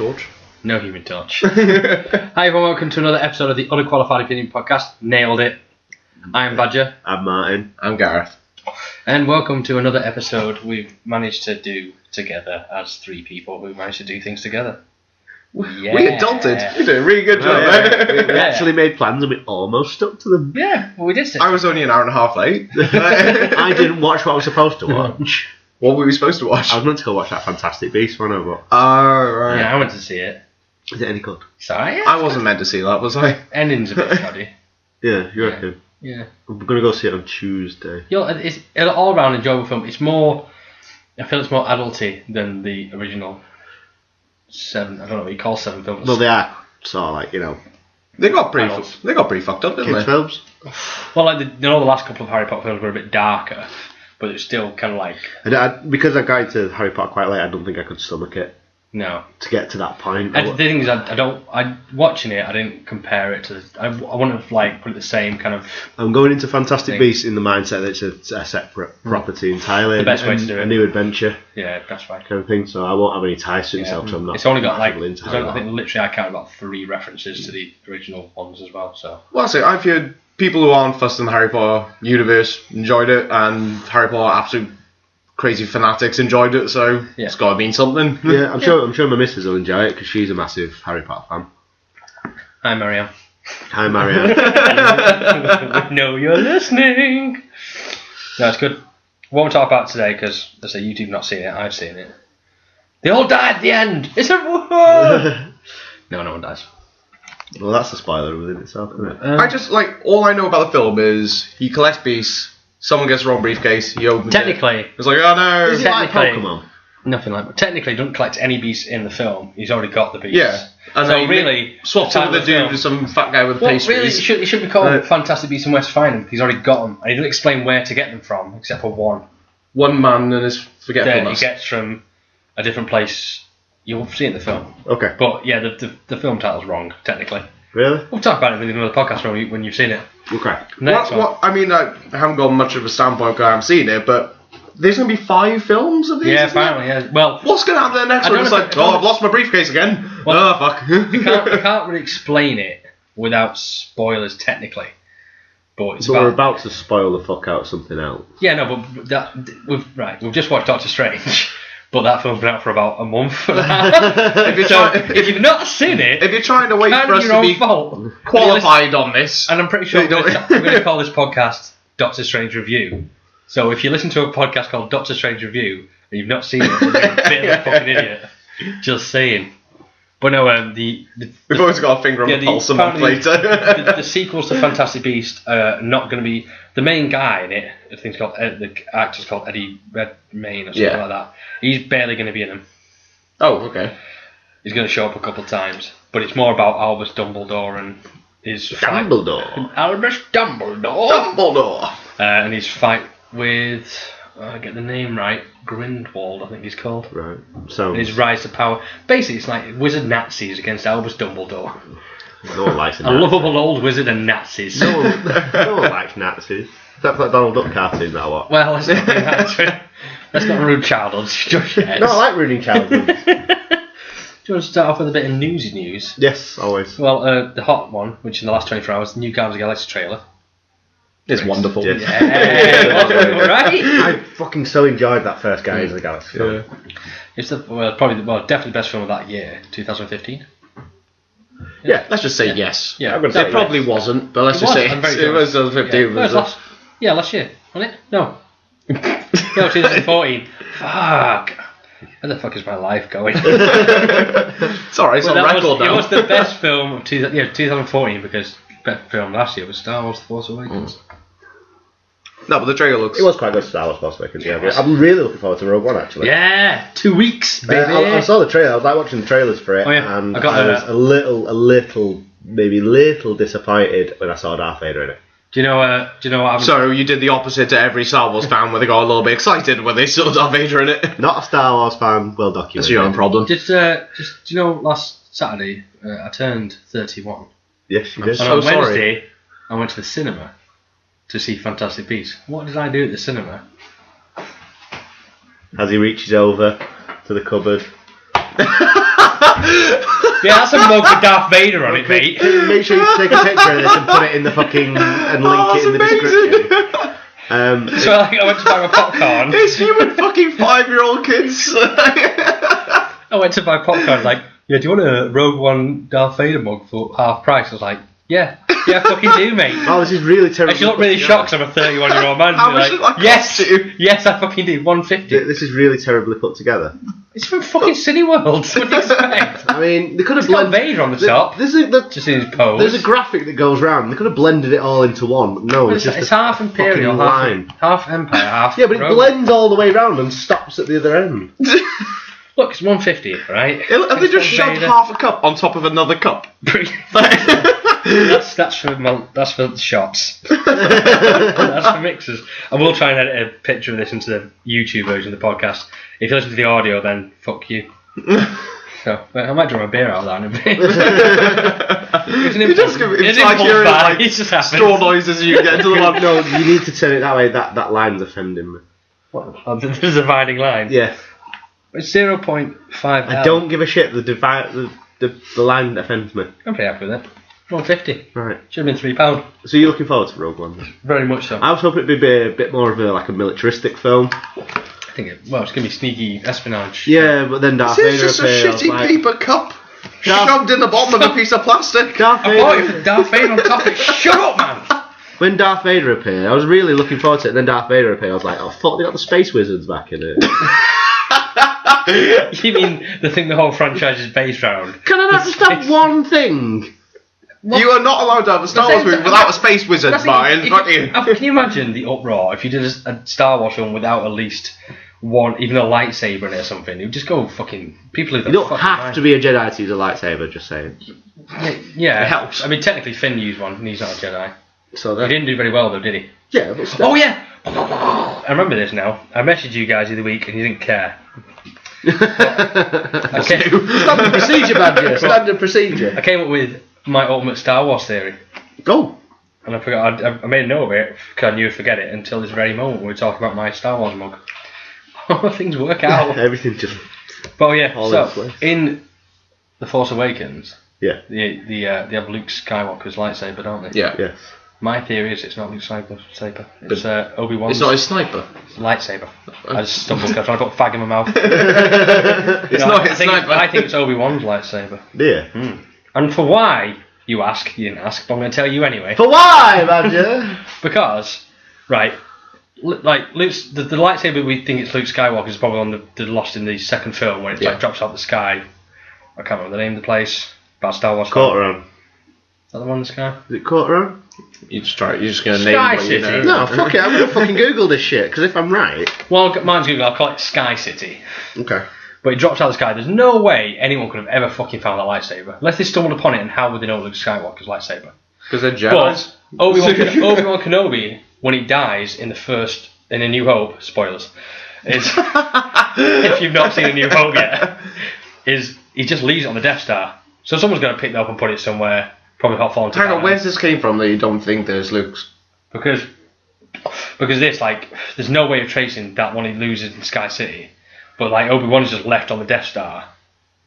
torch. No human touch. Hi everyone, welcome to another episode of the Unqualified Opinion Podcast. Nailed it. I'm Badger. I'm Martin. I'm Gareth. And welcome to another episode we've managed to do together as three people who managed to do things together. Yeah. We adulted. We did a really good job. We actually made plans and we almost stuck to them. Yeah, well, we did stick. I was only an hour and a half late. I didn't watch what I was supposed to watch. What were we supposed to watch? I was meant to go watch that Fantastic Beast one over. Oh, right. Yeah, I went to see it. Is it any good? Sorry? I wasn't meant to see that, was I? Ending's a bit shoddy. Yeah, you reckon? Yeah. I'm going to go see it on Tuesday. You know, it's an all-round enjoyable film. It's more... I feel it's more adulty than the original 7... I don't know what you call 7 films. Well, they are sort of like, you know... They got pretty fucked up, didn't kids' they? films. Well, like the last couple of Harry Potter films were a bit darker, but it's still kind of like... Because I got into Harry Potter quite late, I don't think I could stomach it. No. To get to that point. The thing is, watching it, I didn't compare it to... I wouldn't have, like, put it the same kind of... I'm going into Fantastic Beasts in the mindset that it's a separate property entirely. The best way to do it. A new adventure. Yeah, that's right. Kind of thing, so I won't have any ties to it myself, so I'm not... It's only got, like... I into think literally I counted about 3 references to the original ones as well, so... Well, I've heard people who aren't fussed in the Harry Potter universe enjoyed it, and Harry Potter absolute crazy fanatics enjoyed it, so it's got to mean something. Yeah, I'm sure my missus will enjoy it because she's a massive Harry Potter fan. Hi, Marianne. Hi, Marianne. We know you're listening. No, it's good. What we'll talk about today, because I say you've not seen it, I've seen it. They all die at the end. It's a no one dies. Well, that's a spoiler within itself, isn't it? I just, all I know about the film is he collects beasts, someone gets the wrong briefcase, he opens technically, it. It's like, oh no. Is it like Pokemon? Nothing like that. Technically, he doesn't collect any beasts in the film. He's already got the beasts. Yeah. And so then really, swaps him with the dude with some fat guy with pastries. Really, he should be called Fantastic Beasts and Where to Find Them. He's already got them. And he doesn't explain where to get them from, except for one. One man and his forgetfulness. He gets from a different place. You'll see it in the film. Okay. But yeah, the film title's wrong, technically. Really? We'll talk about it in another podcast when you've seen it. Okay. Next one. I mean, I haven't got much of a standpoint because I haven't seen it, but there's going to be 5 films of these. Yeah, apparently, yeah. Well, what's going to happen in the next one? It's like, I've lost my briefcase again. Well, fuck. you can't really explain it without spoilers, technically. But we're about to spoil the fuck out of something else. Yeah, no, but we've just watched Doctor Strange. But that film's been out for about a month. If you've not seen it, if you're trying to wait for us to be qualified on this, and I'm pretty sure we're going to call this podcast Doctor Strange Review. So if you listen to a podcast called Doctor Strange Review and you've not seen it, you're a bit of a fucking idiot. Just saying. But no, we've always got a finger on the pulse a month later. the sequels to Fantastic Beast are not going to be... The main guy in it, the actor's called Eddie Redmayne or something like that. He's barely going to be in them. Oh, okay. He's going to show up a couple of times. But it's more about Albus Dumbledore and his fight... Albus Dumbledore! And his fight with... I get the name right. Grindelwald, I think he's called. Right. So and his rise to power. Basically, it's like wizard Nazis against Albus Dumbledore. No one likes a lovable old wizard and Nazis. No one likes Nazis. Except for that Donald Duck cartoon, that what? Well, let's not do that. Let's not ruin childhoods just yet. No, I like ruining childhoods. Do you want to start off with a bit of newsy news? Yes, always. Well, the hot one, which in the last 24 hours, the new Guardians of the Galaxy trailer. It's wonderful. Yes. Yeah, right? I fucking so enjoyed that first Guardians of the Galaxy film. It's definitely the best film of that year, 2015. Yeah, let's just say yes. Yeah, it probably wasn't, but let's just say it was 2015. Last year, wasn't it? No. No, 2014. Fuck. Where the fuck is my life going? It's alright, it's on record now. It was the best film of 2014 because the best film last year was Star Wars: The Force Awakens. No, but the trailer looks... It was quite good, Star Wars: Force Awakens, yeah. I'm really looking forward to Rogue One, actually. Yeah, 2 weeks, baby. I saw the trailer. I was like watching the trailers for it, and I was a little disappointed when I saw Darth Vader in it. Do you know what happened? So you did the opposite to every Star Wars fan, where they got a little bit excited when they saw Darth Vader in it. Not a Star Wars fan, well documented. That's your own problem. Do you know last Saturday I turned 31. Yes, you did. And on Wednesday I went to the cinema to see Fantastic Beasts. What did I do at the cinema? As he reaches over to the cupboard. Yeah, that's a mug with Darth Vader on it, mate. Make sure you take a picture of this and put it in the fucking and link it in the description. So I went to buy my popcorn. It's you and fucking 5-year-old kids. I went to buy popcorn, like, yeah, do you want a Rogue One Darth Vader mug for half price? I was like, yeah, I fucking do, mate. Oh, this is really terrible. And she looked really shocked because I'm a 31-year-old man. How much like, yes, I fucking do. $150. This is really terribly put together. It's from fucking Cineworld. What do you expect? I mean, they could have It's got Vader on the top. Just in his pose. There's a graphic that goes round. They could have blended it all into one. But no, it's just it's half Imperial, half Empire, half. Yeah, but it blends all the way round and stops at the other end. Look, it's $150, right? Have they just shoved half a cup on top of another cup? That's for the shots. That's for mixers. I will try and edit a picture of this into the YouTube version of the podcast. If you listen to the audio, then fuck you. So I might draw my beer out of that in a bit. It's like hearing like straw noises as you get into the one. No, you need to turn it that way. That line's offending me. What? Oh, there's a dividing line. Yeah. It's 0.5. I don't give a shit. The line offends me. I'm pretty happy with it. $150. Right. Should have been £3. So you're looking forward to Rogue One? Very much so. I was hoping it'd be a bit more of a militaristic film. I think it's going to be sneaky espionage. Yeah, but then Darth Vader appears. It's just a shitty paper cup shoved in the bottom of a piece of plastic. I bought it with Darth Vader on top of it. Shut up, man! When Darth Vader appeared, I was really looking forward to it, and then Darth Vader appeared, I was like, oh fuck, they got the Space Wizards back in it. You mean the thing the whole franchise is based around? Can I not just have one thing? What? You are not allowed to have a Star Wars movie without a Space Wizard, Martin. Can you imagine the uproar if you did a Star Wars film without at least one, even a lightsaber in it or something? It would just go fucking... People who you don't have to be a Jedi to use a lightsaber, just saying. Yeah. It helps. I mean, technically Finn used one, and he's not a Jedi. So he didn't do very well, though, did he? Yeah, but still. Oh, yeah! I remember this now. I messaged you guys the other week, and you didn't care. Standard procedure, Badger. Standard procedure. I came up with my ultimate Star Wars theory. Oh. And I forgot. I made a note of it because I knew I'd forget it until this very moment when we were talking about my Star Wars mug. Things work out. Everything just. But yeah, so in The Force Awakens, yeah, they have Luke Skywalker's lightsaber, don't they? Yeah. Yes. My theory is it's not Luke Skywalker's. It's Obi-Wan's. It's not his sniper. Lightsaber. I just stumbled because I was trying to put fag in my mouth. It's not his sniper. I think it's Obi-Wan's lightsaber. Yeah. And for why, you ask, you didn't ask, but I'm going to tell you anyway. For why, Badger? Because, right, like Luke's the lightsaber we think it's Luke Skywalker is probably on the lost in the second film when it like drops out the sky. I can't remember the name of the place. About Star Wars. Corteron. Is that the one in the sky? Is it Corteron? You're just going to name Sky what you know. City. No, fuck it. I'm going to fucking Google this shit because if I'm right. Well, mine's Google. I'll call it Sky City. Okay. But it drops out of the sky. There's no way anyone could have ever fucking found that lightsaber. Unless they stumbled upon it, and how would they know Luke Skywalker's lightsaber? Because they're Jedis. Obi-Wan Kenobi, when he dies in A New Hope, spoilers, is if you've not seen A New Hope yet, is he just leaves it on the Death Star. So someone's going to pick that up and put it somewhere, probably not falling to Hang on, where's this came from that you don't think there's Luke's? Because this, like, there's no way of tracing that one he loses in Sky City. But like Obi-Wan's just left on the Death Star.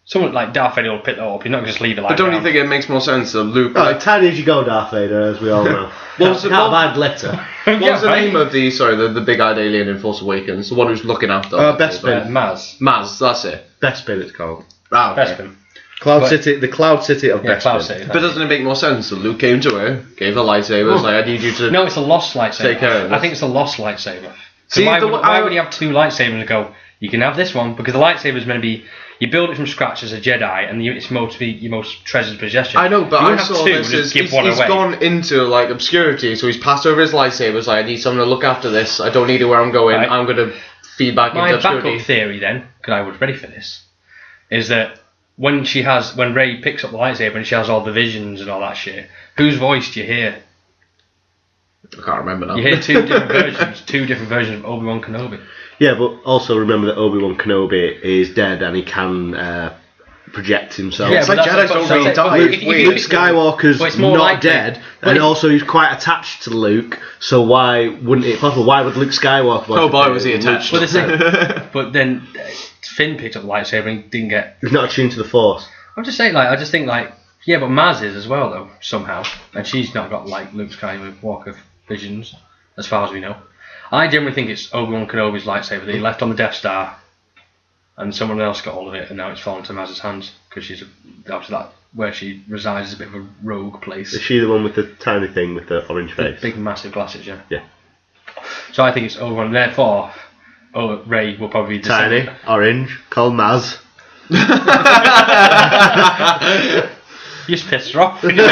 Someone like Darth Vader will pick that up. You're not going to just leave it like that. But don't you think it makes more sense that Luke... Right, tiny as you go, Darth Vader, as we all know. Can't bad letter. What was the name of the big-eyed alien in Force Awakens? The one who's looking after... Bespin. Maz, that's it. Bespin, it's called. Ah, okay. Bespin. The Cloud City of Bespin. Cloud City. But doesn't it make more sense that Luke came to her, gave her lightsaber, was like, I need you to... No, it's a lost lightsaber. Take care of this. I think it's a lost lightsaber. So See, why would you have two lightsabers and go, you can have this one? Because the lightsaber is meant to be... You build it from scratch as a Jedi, and it's supposed to be your most treasured possession. I know, but you I saw this as he's gone into like obscurity, so he's passed over his lightsaber. It's like, I need someone to look after this. I don't need it where I'm going. Right. I'm going to feed back into obscurity. My backup theory, then, because I was ready for this, is that when Rey picks up the lightsaber and she has all the visions and all that shit, whose voice do you hear? I can't remember now. You hear two different versions of Obi-Wan Kenobi. Yeah, but also remember that Obi-Wan Kenobi is dead and he can project himself. Yeah, it's like Jedi's don't really die. Luke Skywalker's not dead, and also he's quite attached to Luke, so why wouldn't it possible? Why would Luke Skywalker... Oh boy, was he attached. But then Finn picked up the lightsaber and didn't get... He's not attuned to the Force. I'm just saying, like, I just think, like, yeah, but Maz is as well, though, somehow. And she's not got, like, Luke Skywalker visions, as far as we know. I generally think it's Obi-Wan Kenobi's lightsaber that he left on the Death Star, and someone else got all of it, and now it's fallen to Maz's hands, because she's, obviously, that, where she resides is a bit of a rogue place. Is she the one with the tiny thing with the orange face? Big, massive glasses, yeah. Yeah. So I think it's Obi-Wan, and therefore, Rey will probably be tiny, orange, called Maz. You just pissed her off. She'll hear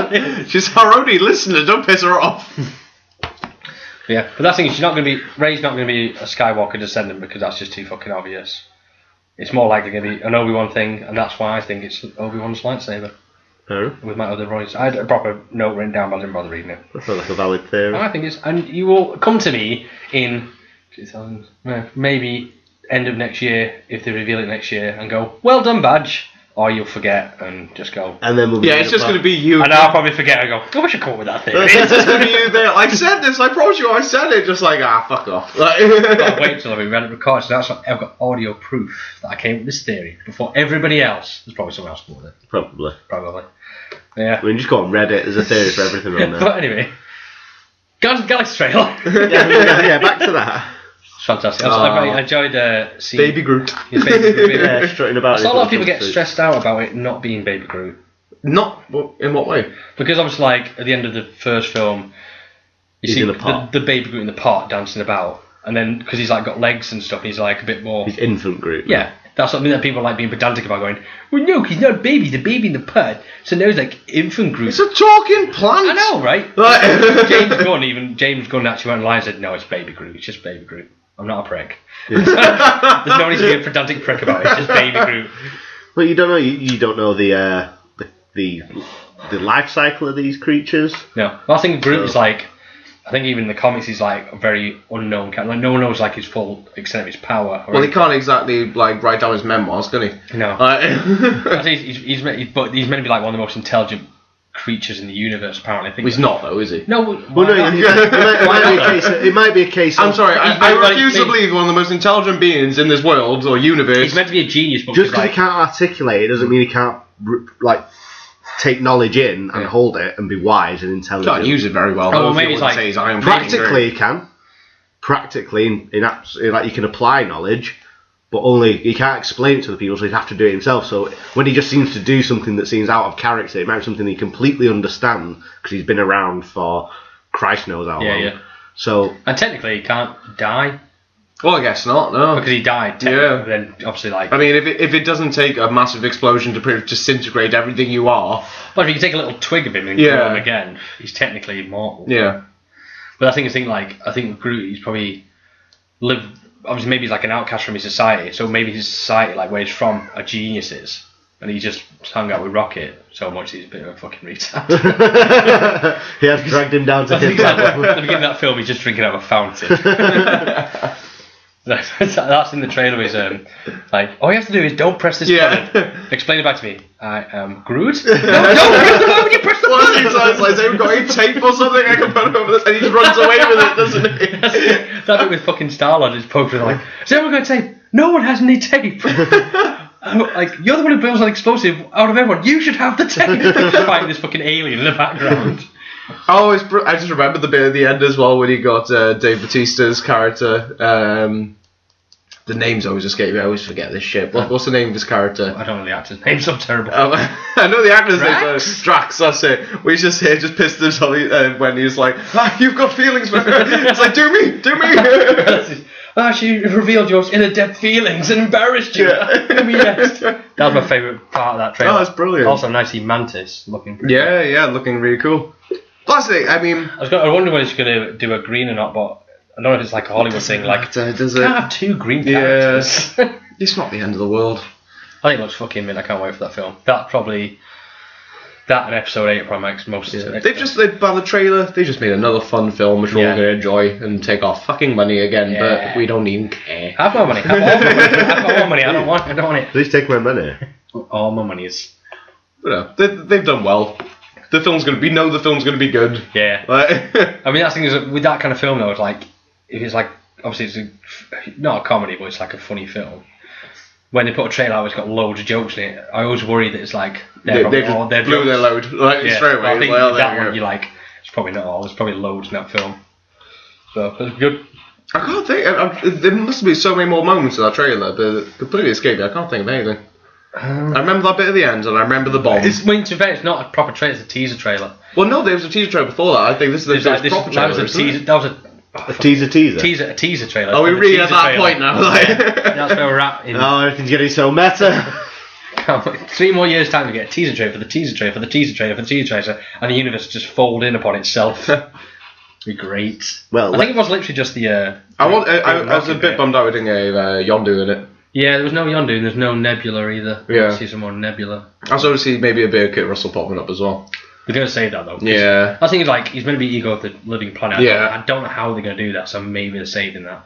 this. She's our only listener, don't piss her off. Yeah, but that's the thing, Rey's not going to be a Skywalker descendant because that's just too fucking obvious. It's more likely going to be an Obi-Wan thing, and that's why I think it's Obi-Wan's lightsaber. Oh. With my other voice. I had a proper note written down, but I didn't bother reading it. That's not like a valid theory. I think it's, and you will come to me in 2000, maybe end of next year, if they reveal it next year, and go, well done, badge. Or you'll forget and just go. And then we'll be it's just going to be you. And I'll probably forget and go, I wish I caught with that thing. It's just going to be you there. I said this, I promise you I said it. Just like, fuck off. I'll wait till I've read it recorded, so that's I've got audio proof that I came with this theory before everybody else. There's probably someone else caught with it. Probably. Yeah. We can just go on Reddit. There's a theory for everything on there. But anyway, Galaxy trailer. yeah, back to that. Fantastic. I enjoyed seeing Baby Groot. Baby Groot. Strutting about. I saw a lot of people get stressed out about it not being Baby Groot. Not in what way? Because obviously, like at the end of the first film, you see the Baby Groot in the pot dancing about, and then because he's like got legs and stuff, he's like a bit more. He's infant Groot. Yeah, that's something that people like being pedantic about. Going, well, no, he's not a baby. The baby in the pot. So now he's like infant Groot. It's a talking plant. I know, right? James Gunn actually went online and said, no, it's Baby Groot. It's just Baby Groot. I'm not a prick. Yeah. There's no need to be a pedantic prick about it. It's just Baby Groot. Well, you don't know. You don't know the life cycle of these creatures. No, well, I think Groot is like. I think even in the comics he's like a very unknown character. Like no one knows like his full extent of his power. Well, he can't exactly like write down his memoirs, can he? No. I think he's meant to be like one of the most intelligent creatures in the universe. Apparently, I think he's not though, is he? No. Well, no. It might be a case. I'm sorry. I refuse to believe one of the most intelligent beings in this world or universe. He's meant to be a genius, but just because he can't articulate it doesn't mean he can't like. Take knowledge in and hold it and be wise and intelligent. Can't use it very well. Oh, maybe it's like practically he can. Practically, in like you can apply knowledge, but only he can't explain it to the people, so he'd have to do it himself. So when he just seems to do something that seems out of character, it might be something he completely understands because he's been around for Christ knows how long. Yeah. So and technically he can't die. Well, I guess not, no. Because he died, then obviously like... I mean, if it doesn't take a massive explosion to disintegrate everything you are... Well, if you can take a little twig of him and grow him again, he's technically immortal. Yeah. But I think Groot, he's probably lived... Obviously, maybe he's like an outcast from his society, so maybe his society, like where he's from, are geniuses. And he just hung out with Rocket so much he's a bit of a fucking retard. He has dragged him down to his level. At the beginning of that film, he's just drinking out of a fountain. That's in the trailer. Is like all you have to do is don't press this button. Explain it back to me. I am Groot. No, don't press the button when you press the button. It's like they've got any tape or something I can put over this, and he just runs away with it, doesn't he? That bit with fucking Star-Lord is poking like, is everyone going to tape? No one has any tape. Like you're the one who builds an explosive out of everyone. You should have the tape. Fighting this fucking alien in the background. I just remember the bit at the end as well when he got Dave Bautista's character. The names always escape me. I always forget this shit. What's the name of his character? I don't know the actor's name. So terrible. I know the actor's name. Drax. That's it. We just pissed him off when he's like, "You've got feelings for her." It's like, do me. She revealed your inner depth feelings and embarrassed you. Do me next. That was my favourite part of that trailer. Oh, that's brilliant. Also, nice to see Mantis looking pretty cool. Yeah, looking really cool. Plus, I mean... I wonder whether she's going to do a green or not, but I don't know if it's like a Hollywood thing. Like, does it? Can't have two green characters. Yeah. It's not the end of the world. I think it looks fucking mint. I can't wait for that film. That and Episode 8 probably makes most of it. By the trailer, they just made another fun film which we're all going to enjoy and take our fucking money again, but we don't even care. Have my money. Have all my money. Have all my money. I don't want it. Please take my money. All my money is... They've done well. The film's going to be... the film's going to be good. Yeah. I mean, that's the thing is, with that kind of film, though, it's like... If it's like... Obviously, it's not a comedy, but it's like a funny film. when they put a trailer out, it's got loads of jokes in it. I always worry that it's like they just blew their load straight away. I think that one, it's probably not all. There's probably loads in that film. So it's good. I can't think. There must be so many more moments in that trailer, but completely escaped me. I can't think of anything. I remember that bit at the end, and I remember the bomb. To be fair, it's not a proper trailer. It's a teaser trailer. Well, no, there was a teaser trailer before that. I think this is the first proper trailer. That was a teaser. That was a teaser. A teaser trailer. Oh, we're really at that point now. That's where we're at. Oh, everything's getting so meta. 3 more years' time to get a teaser trailer for the teaser trailer for the teaser trailer for the teaser trailer, and the universe just fold in upon itself. Be great. Well, I think it was literally just the. I was a bit bummed out we didn't get Yondu in it. Yeah, there was no Yondu and there's no Nebula either. Yeah. I see some more Nebula. I was going to see maybe a bit of Kurt Russell popping up as well. We're going to save that though. Yeah. I think he's meant to be Ego of the Living Planet. Yeah. I don't know how they're going to do that, so maybe they're saving that.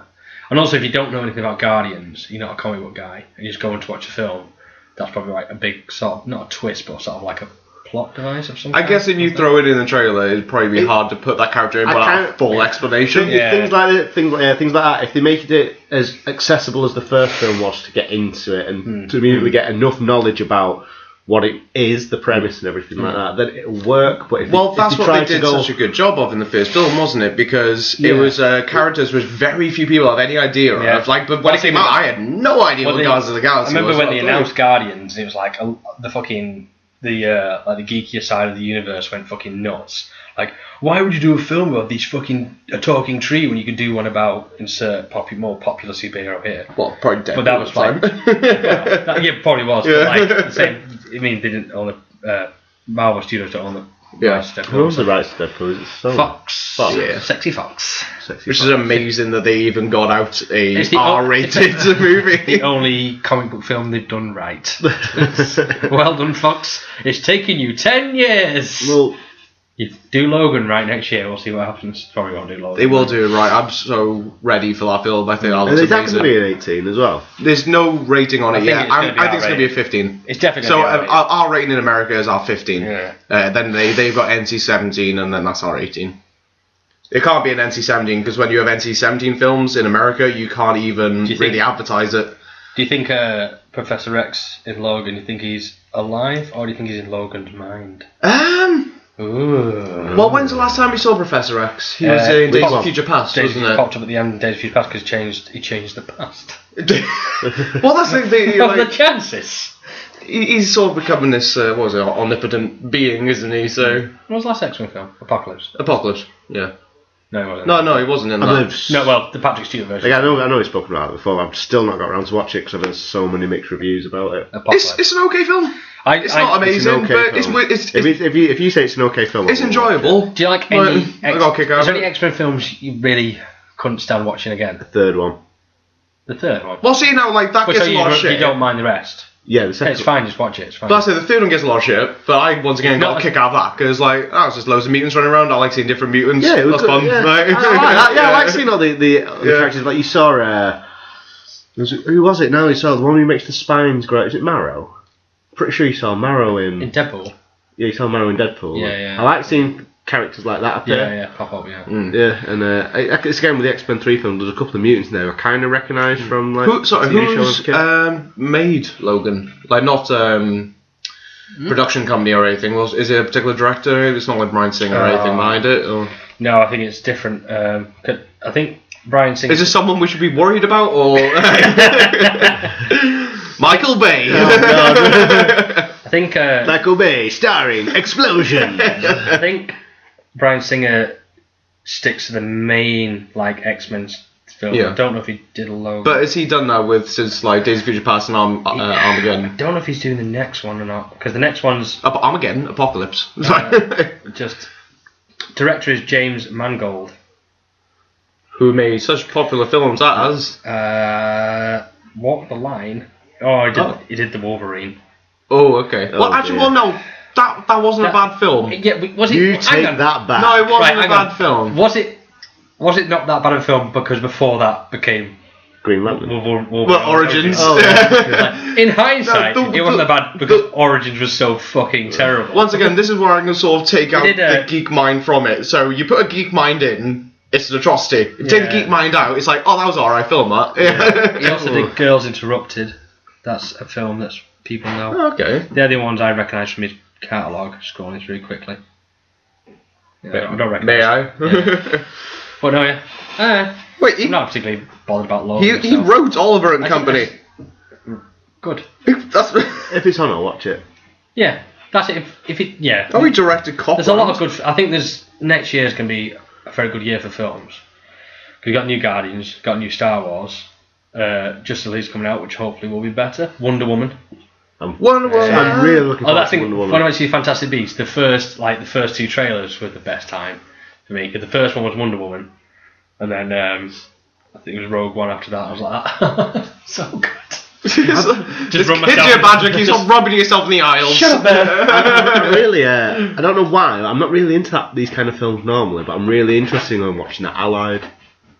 And also, if you don't know anything about Guardians, you're not a comic book guy, and you're just going to watch a film, that's probably like a big sort of, not a twist, but sort of like a plot device of some kind. I guess if you throw it in the trailer, it'd probably be hard to put that character in without a full explanation. Things like that, if they make it as accessible as the first film was to get into it and to immediately get enough knowledge about what it is, the premise and everything like that, then it'll work. But that's what they did such a good job of in the first film, wasn't it? Because it was characters which very few people have any idea of. But when it came out, I had no idea what Guardians of the Galaxy was. I remember when they announced Guardians, it was like the fucking... the geekier side of the universe went fucking nuts. Like, why would you do a film about a talking tree when you could do one about insert more popular superhero here? Well, probably Deadpool. But that was like, probably was. But like the same. I mean, they didn't own the Marvel Studios don't own the rights to Deadpool. Who owns the rights to Deadpool? Is it Sony? Fox. Yeah. Sexy Fox. Which is amazing that they even got out a R-rated movie. The only comic book film they've done right. Well done, Fox. It's taken you 10 years. Well, you do Logan right next year. We'll see what happens. Probably won't do Logan. They will do it right. I'm so ready for that film. I think that looks amazing. Is that going to be an 18 as well? There's no rating on it yet. I think it's going to be a 15. It's definitely so going to be our rating in America is R15. Yeah. Then they've got NC-17 and then that's R18. It can't be an NC-17 because when you have NC-17 films in America, you can't even really advertise it. Do you think Professor X in Logan, you think he's alive or do you think he's in Logan's mind? Ooh. Well, when's the last time we saw Professor X? He was in Days of Future Past, wasn't it? He popped up at the end of Days of Future Past because he changed the past. Well, that's the thing. What are the chances? He's sort of becoming this, omnipotent being, isn't he? So. What was the last X-Men film? Apocalypse, yeah. No, he wasn't. No, he wasn't in that. No, well, the Patrick Stewart version. I know we've spoken about it before. I've still not got around to watch it because I've heard so many mixed reviews about it. It's an okay film. It's not amazing, but it's if you say it's an okay film, it's enjoyable. Do you like any? I got a kick out. Is there any X-Men films you really couldn't stand watching again? The third one. The third one. Well, see now, like that gets a lot of shit. You don't mind the rest. Yeah, the second. It's fine. Just watch it. It's fine. But I say the third one gets a lot of shit. But I once again got a kick out of that because it's just loads of mutants running around. I like seeing different mutants. Yeah, that's fun. Yeah. I like seeing all the characters. Like you saw. Who was it? Now you saw the one who makes the spines grow. Is it Marrow? Pretty sure you saw Marrow in Deadpool. Yeah, you saw Marrow in Deadpool. Yeah. I like seeing characters like that appear. Yeah, pop up. Yeah. Yeah, and it's again with the X-Men 3 film. There's a couple of mutants there I kind of recognise from like. Who's made Logan? Like not production company or anything. Is it a particular director? It's not like Bryan Singer or anything behind it. Or? No, I think it's different. I think Bryan Singer. Is this someone we should be worried about, or Michael Bay? Oh, God. I think Michael Bay starring Explosion. I think Bryan Singer sticks to the main like X-Men film. Yeah. I don't know if he did a Logan. But has he done that since like Days of Future Past and Armageddon? I don't know if he's doing the next one or not because the next one's Armageddon, Apocalypse. Just director is James Mangold, who made such popular films as Walk the Line. Oh, he did the Wolverine. Oh, okay. Well, actually, no. That wasn't a bad film. Yeah, was it? You take that back. No, it wasn't a bad film. Was it not that bad a film because before that became Green Lantern? Origins. In hindsight, it wasn't that bad because Origins was so fucking terrible. Once again, this is where I can sort of take out the geek mind from it. So you put a geek mind in, it's an atrocity. You take the geek mind out, it's like, oh, that was an alright film, that. He also did Girls Interrupted. That's a film that people know. Oh, okay. They're the ones I recognise from his catalogue, scrolling through quickly. Yeah, I don't recognise. May I? Yeah. But no, yeah. Wait, I'm not particularly bothered about law. he wrote Oliver and Company. Good. That's If it's on, I'll watch it. Yeah, that's it. If it, yeah. Oh, he directed Cop. There's a lot of good. I think next year's going to be a very good year for films. We got new Guardians, got new Star Wars. Justice League's coming out, which hopefully will be better. Wonder Woman. Wonder Woman. I'm really looking forward to Wonder Woman. When I went to see Fantastic Beasts, the first two trailers were the best time for me. Because the first one was Wonder Woman, and then I think it was Rogue One after that. I was like, so good. Just run myself. Your badger keeps on rubbing yourself in the aisles. Shut up, man. Really, I don't know why. I'm not really into these kind of films normally, but I'm really interested in watching that Allied.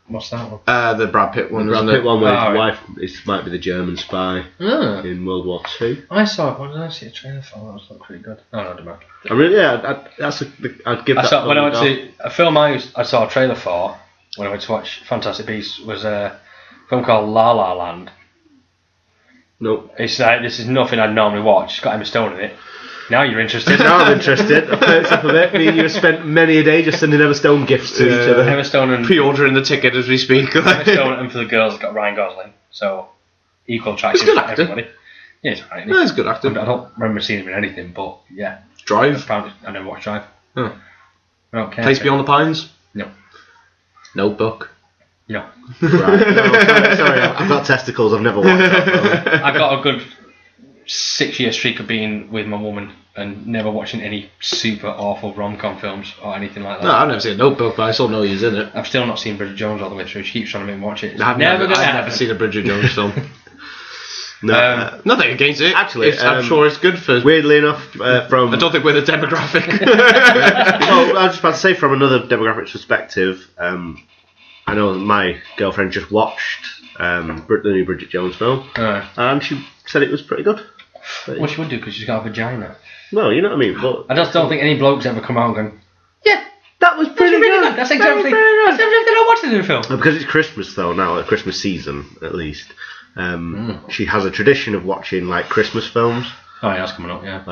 What's that one? The Brad Pitt one. The Brad Pitt one where his wife might be the German spy in World War II. I saw it. When did I see a trailer for? That was pretty good. Oh, no, demand. I really, I'd give that. When I went to a film I saw a trailer for when I went to watch Fantastic Beasts was a film called La La Land. Nope. It's this is nothing I'd normally watch. It's got Emma Stone in it. Now you're interested. Now I'm interested. I've perked up a bit. Me and you have spent many a day just sending Emma Stone gifts to each other. Emma Stone and pre-ordering the ticket as we speak. Emma Stone and for the girls got Ryan Gosling. So equal attraction for everybody. Yeah, it's alright. No, it's good acting. I don't remember seeing him in anything, but yeah. Drive. I never watched Drive. Oh. I don't care. Place Beyond the Pines. No. Notebook. No. Right. No, sorry, I've got testicles. I've never watched that. I've got a good 6-year streak of being with my woman and never watching any super awful rom-com films or anything like that. No, I've never seen a Notebook, but I still know he's in it. I've still not seen Bridget Jones all the way through. She keeps trying to make me watch it. I've never seen a Bridget Jones film. No, nothing against it. Actually, I'm sure it's good for. Weirdly enough, from I don't think we're the demographic. Well, I was just about to say, from another demographic perspective, I know my girlfriend just watched the new Bridget Jones film, and she said it was pretty good. Well, she would do because she's got a vagina. Well, you know what I mean. But I just don't think any blokes ever come out and go, yeah, that was pretty good. That's exactly everything I watched in the film. Because it's Christmas though now, at Christmas season at least. She has a tradition of watching like Christmas films. Oh yeah, that's coming up. Yeah.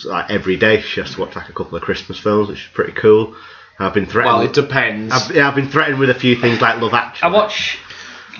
Like every day she has to watch like a couple of Christmas films, which is pretty cool. I've been threatened. Well, it depends. I've been threatened with a few things like Love Actually. I watch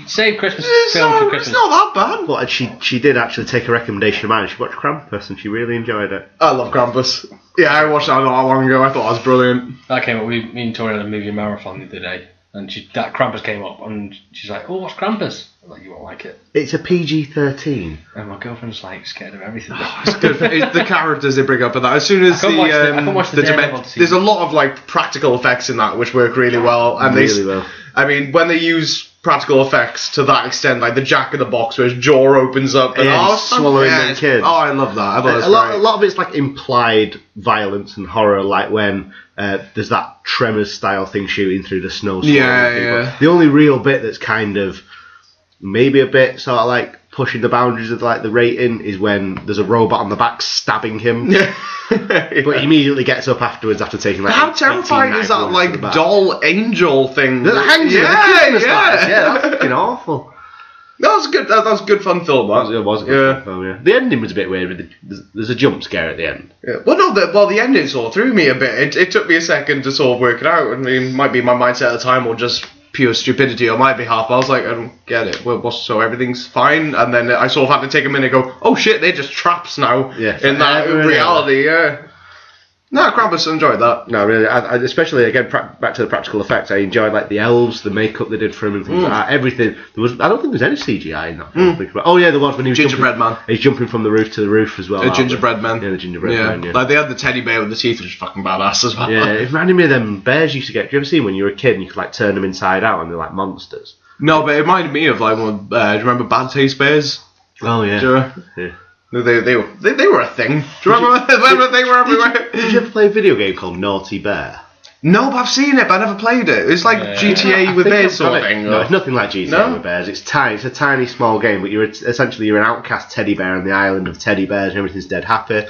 save Christmas film for Christmas. It's not that bad. Well, she did actually take a recommendation of mine. She watched Krampus and she really enjoyed it. I love Krampus. Yeah, I watched that not long ago. I thought it was brilliant. That came up. Me and Tori had a movie marathon the other day, and that Krampus came up, and she's like, "Oh, what's Krampus?" I'm like, "You won't like it." It's a PG-13. And my girlfriend's like scared of everything. It's good. It's the characters they bring up, and that as soon as there's a lot of like practical effects in that which work really well, and well. I mean, when they use practical effects to that extent, like the Jack in the Box where his jaw opens up and swallowing the kid. Oh, I love that. I thought a lot of it's like implied violence and horror, like when there's that Tremors style thing shooting through the snow. Yeah. The only real bit that's kind of maybe a bit sort of like pushing the boundaries of like the rating is when there's a robot on the back stabbing him. Yeah. But he immediately gets up afterwards after taking like. How terrifying is that like doll angel thing? That hangs in the Christmas lights. Yeah, that's fucking awful. That was good. That was a good fun film. It was a good fun film. Yeah. The ending was a bit weird. There's a jump scare at the end. Yeah. Well, no. The ending sort of threw me a bit. It took me a second to sort of work it out. I mean, it might be my mindset at the time or just pure stupidity on my behalf. I was like, I don't get it. Well, so everything's fine, and then I sort of had to take a minute and go, oh shit, they're just traps now. Yeah. In that reality. Yeah. No, Krampus, enjoyed that. No, really, I especially again back to the practical effects. I enjoyed like the elves, the makeup they did for him, and things like that. Everything. I don't think there was any CGI in that film. Oh yeah, there was when he was Gingerbread Man. He's jumping from the roof to the roof as well. The Gingerbread Man. Yeah, the Gingerbread Man. Yeah. Like they had the teddy bear with the teeth, which is fucking badass as well. Yeah, it reminded me of them bears you used to get. Do you ever see when you were a kid and you could like turn them inside out and they're like monsters? No, but it reminded me of like one. Do you remember Bad Taste Bears? Oh yeah. Yeah. They were a thing. Do you remember they were everywhere? Did you ever play a video game called Naughty Bear? No, but I've seen it, but I never played it. It's like GTA with bears sort of thing. No, it's nothing like GTA with bears. It's tiny. It's a tiny, small game, but you're an outcast teddy bear on the island of teddy bears, and everything's dead happy.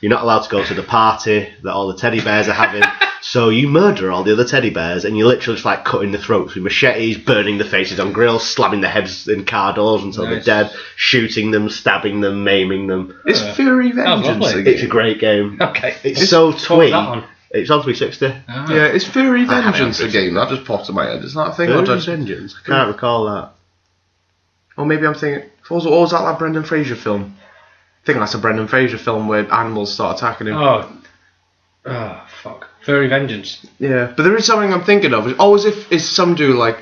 You're not allowed to go to the party that all the teddy bears are having. So you murder all the other teddy bears, and you're literally just like cutting the throats with machetes, burning the faces on grills, slamming the heads in car doors until they're dead, shooting them, stabbing them, maiming them. It's Fury Vengeance. It's a great game. Okay. It's so twee. On? It's on 360. Oh. Yeah, it's Fury Vengeance, the game. That just popped in my head. Is that a thing? Fury Vengeance? I can't recall that. Or maybe I'm thinking... What was that Brendan Fraser film? I think that's a Brendan Fraser film where animals start attacking him. Oh, fuck. Furry Vengeance. Yeah, but there is something I'm thinking of. As if it's some dude like...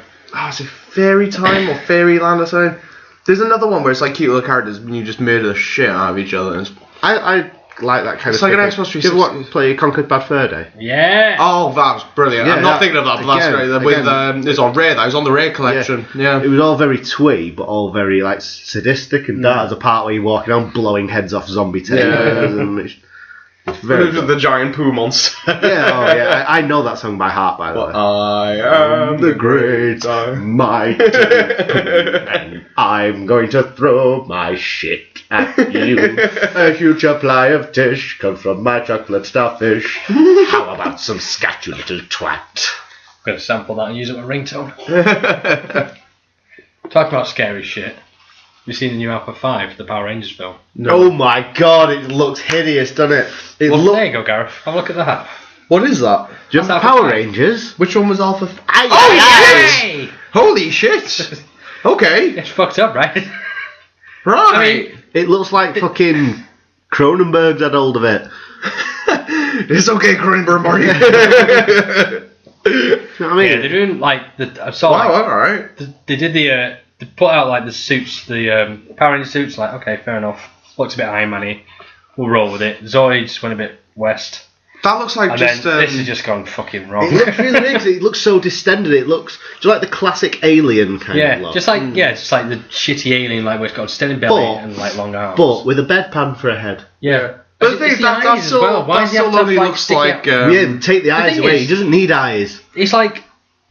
is it Fairy Time or Fairyland or something? There's another one where it's like cute little characters and you just murder the shit out of each other. And I like that kind of stuff. It's like an Xbox 360. Did you ever play Conquered Bad Fur Day? Yeah! Oh, that was brilliant. Yeah, I'm not thinking of that, but that's great. It's on Rare, that was on the Rare collection. Yeah. It was all very twee, but all very like sadistic and dark. There's a part where you're walking on blowing heads off zombie tails. And it's very the giant poo monster. I know that song by heart, by the way. I am the great mighty poo, and I'm going to throw my shit at you. A huge supply of tish comes from my chocolate starfish. How about some scat, you little twat? I'm going to sample that and use it as a ringtone. Talk about scary shit. Have you seen the new Alpha 5, the Power Rangers film? No. Oh my god, it looks hideous, doesn't it? There you go, Gareth. Have a look at that. What is that? Do you have Power Rangers? Which one was Alpha? Shit! Holy shit! Okay. It's fucked up, right? Right. I mean, it looks like fucking Cronenberg's had hold of it. It's okay, Cronenberg, Marty. You know what I mean? Yeah, they're doing like I saw. Wow, alright. They did they put out like the suits, the Power Ranger suits. Like, okay, fair enough. Looks a bit Iron Man-y. We'll roll with it. Zoids went a bit west. That looks like and just... then this has just gone fucking wrong. It really makes it looks so distended. It looks just like the classic Alien kind of look. just like the shitty Alien, like where it's got a extended belly and like long arms. But with a bedpan for a head. Yeah. But the thing is, that still only looks like... take the eyes away. He doesn't need eyes. It's like...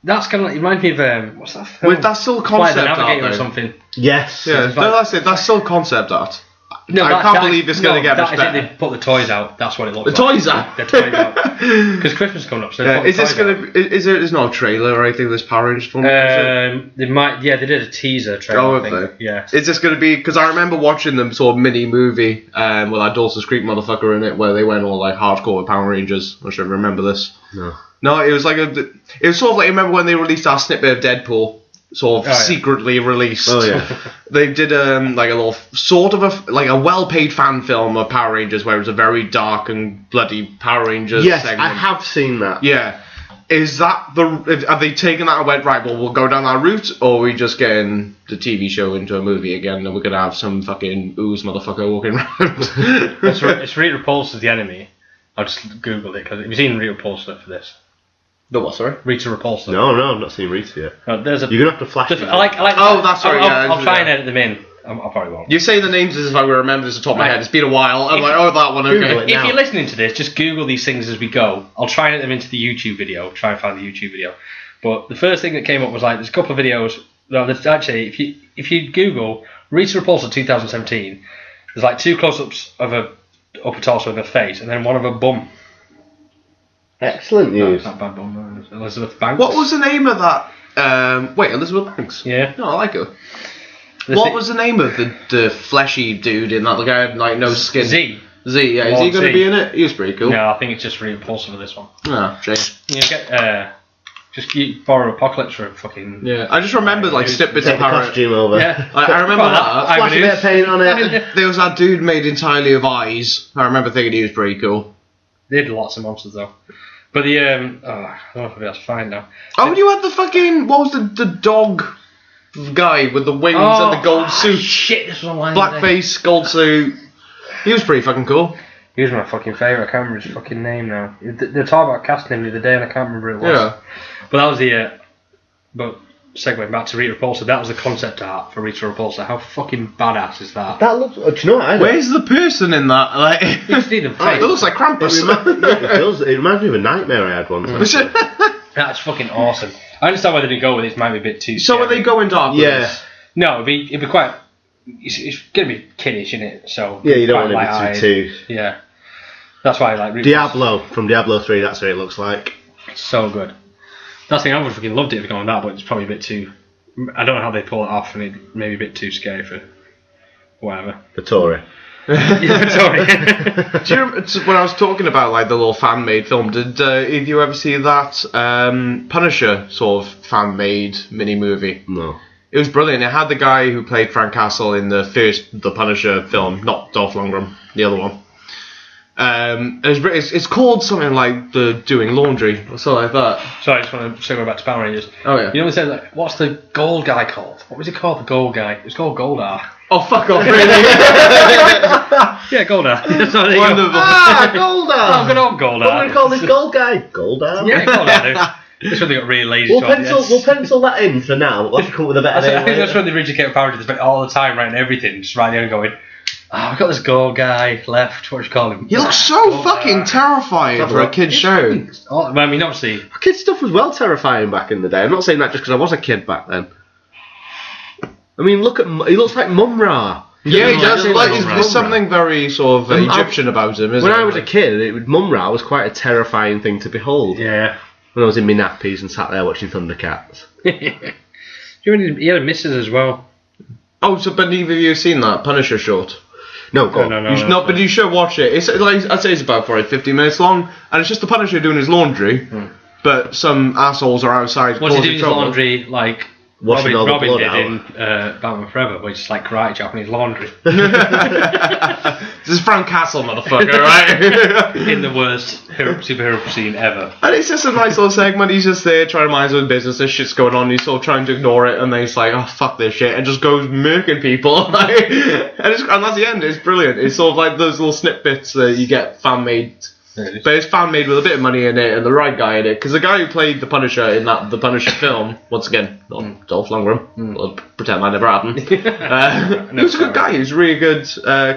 That's kind of like... It reminds me of... what's that film? That's still concept art, Navigator or something. Yes. Yeah, that's it. That's still concept art. No, I can't believe it's going to get much better. They put the toys out. That's what it looks like. The toys out? The toys out. Because Christmas is coming up, so is this going to... Is no trailer or anything this Power Rangers film? They might... Yeah, they did a teaser trailer, I think. Yeah. Is this going to be... Because I remember watching them sort of mini-movie with that Dawson's Creek motherfucker in it, where they went all like hardcore with Power Rangers. I should remember this. No, it was like it was sort of like, remember when they released that snippet of Deadpool? Sort of secretly released. Oh yeah. They did like a little sort of a well-paid fan film of Power Rangers where it was a very dark and bloody Power Rangers segment. I have seen that. Yeah. Is that have they taken that and went, right, well, we'll go down that route, or are we just getting the TV show into a movie again and we're going to have some fucking ooze motherfucker walking around? It's Rita Repulsa the enemy. I just googled it because have you seen Rita Repulsa for this? The what, sorry? Rita Repulsa. No, I've not seen Rita yet. You're gonna have to flash it. I like that's right. I'll try and edit them in. I probably won't. You say the names as if I would remember this off the top of my head. It's been a while. I'm like, that one, okay. If you're listening to this, just Google these things as we go. I'll try and edit them into the YouTube video. Try and find the YouTube video. But the first thing that came up was like, there's a couple of videos. No, there's actually, if you Google Rita Repulsa 2017, there's like 2 close-ups of a upper torso of her face and then one of her bum. Excellent news. Not bad bum, Elizabeth Banks. What was the name of that? Wait, Elizabeth Banks? Yeah. No, I like her. What was the name of the fleshy dude in that? The guy with like no skin? Z, yeah. Is he going to be in it? He was pretty cool. No, I think it's just Rita Repulsa for this one. Oh, shame. Just borrow Apocalypse for a fucking... Yeah, I just remember like snippets of Power... costume over. Yeah, I remember that. Flash a bit of paint on it. There was that dude made entirely of eyes. I remember thinking he was pretty cool. They did lots of monsters though. But the I don't know if that's fine now. Oh, you had the fucking... What was the dog guy with the wings and the gold suit? Shit, this was online. Blackface, gold suit. He was pretty fucking cool. He was my fucking favourite. I can't remember his fucking name now. They're talking about casting him the other day and I can't remember who it was. Yeah. But that was the... but segueing back to Rita Repulsa, that was the concept art for Rita Repulsa. How fucking badass is that? That looks... do you know what? Where's the person in that? Like, you just need them face. It looks like Krampus. It reminds me of a nightmare I had once. That's fucking awesome. I understand why they didn't go with it. It might be a bit too So scary. are they going dark with this? No, it'd be quite... It's going to be kiddish, isn't it? So yeah, you don't want to be too... Yeah. That's why I like Diablo from Diablo 3. That's what it looks like. So good. That's the thing. I would fucking loved it if going that, but it's probably a bit too. I don't know how they pull it off, and it maybe a bit too scary for whatever. For Tory. Yeah, sorry. Do you remember, when I was talking about like the little fan-made film, did you ever see that Punisher sort of fan-made mini-movie? No. It was brilliant. It had the guy who played Frank Castle in the Punisher film, not Dolph Lundgren, the other one. It's called something like the Doing Laundry or something like that. Sorry, I just want to go back to Power Rangers. Oh yeah. You know what they said? Like, what's the gold guy called? What was he called? The gold guy. It's called Goldar. Oh fuck off! Really? Yeah, Goldar. Wonderful. Goldar. Oh, good old Goldar. What do we call this gold guy? Goldar. Yeah, Goldar. This one they got really lazy. We'll pencil that in for now. We'll have to come up with a better name. I think that's when they originally came to Power Rangers. They spent all the time writing everything, just writing and going. We've got this gold guy left. What do you call him? He looks so fucking terrifying for a kid's show. I mean, obviously, kids stuff was well terrifying back in the day. I'm not saying that just because I was a kid back then. I mean, look at he looks like Mum-Ra. Yeah, he does. There's something very sort of Egyptian about him, isn't When it? I was a kid, Mum-Ra was quite a terrifying thing to behold. Yeah. When I was in my nappies and sat there watching Thundercats. He had a missus as well. Oh, so but neither of you have seen that Punisher short? No, go on. No, but you should watch it. It's like I'd say it's about 15 minutes long, and it's just the Punisher doing his laundry. But some assholes are outside. Was he doing his laundry like Washing all the Robin blood did out. in Batman Forever, where he's just like karate chopping his laundry This is Frank Castle, motherfucker, right? in the worst superhero scene ever. And it's just a nice little segment. He's just there trying to mind his own business. This shit's going on. He's sort of trying to ignore it, and then he's like, "Oh fuck this shit," and just goes murking people. and that's the end. It's brilliant. It's sort of like those little snippets that you get fan made. But it's fan made with a bit of money in it and the right guy in it. Because the guy who played the Punisher in the Punisher film, once again, not Dolph Lundgren, I'll pretend that never happened. He was a good guy. He was really good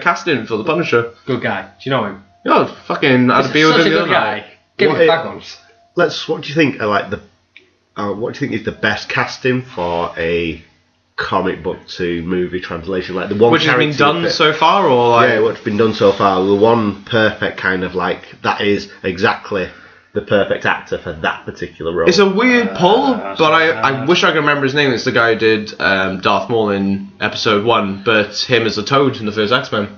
casting for the Punisher. Good guy. Do you know him? Yeah, fucking had a beer with him the other night. Give me back ones. What do you think are like what do you think is the best casting for a comic book to movie translation? Like the one which has been done so far, or like what's been done so far. The one perfect kind of like that is exactly the perfect actor for that particular role. It's a weird pull, but I wish I could remember his name. It's the guy who did Darth Maul in Episode 1, but him as the Toad in the first X-Men.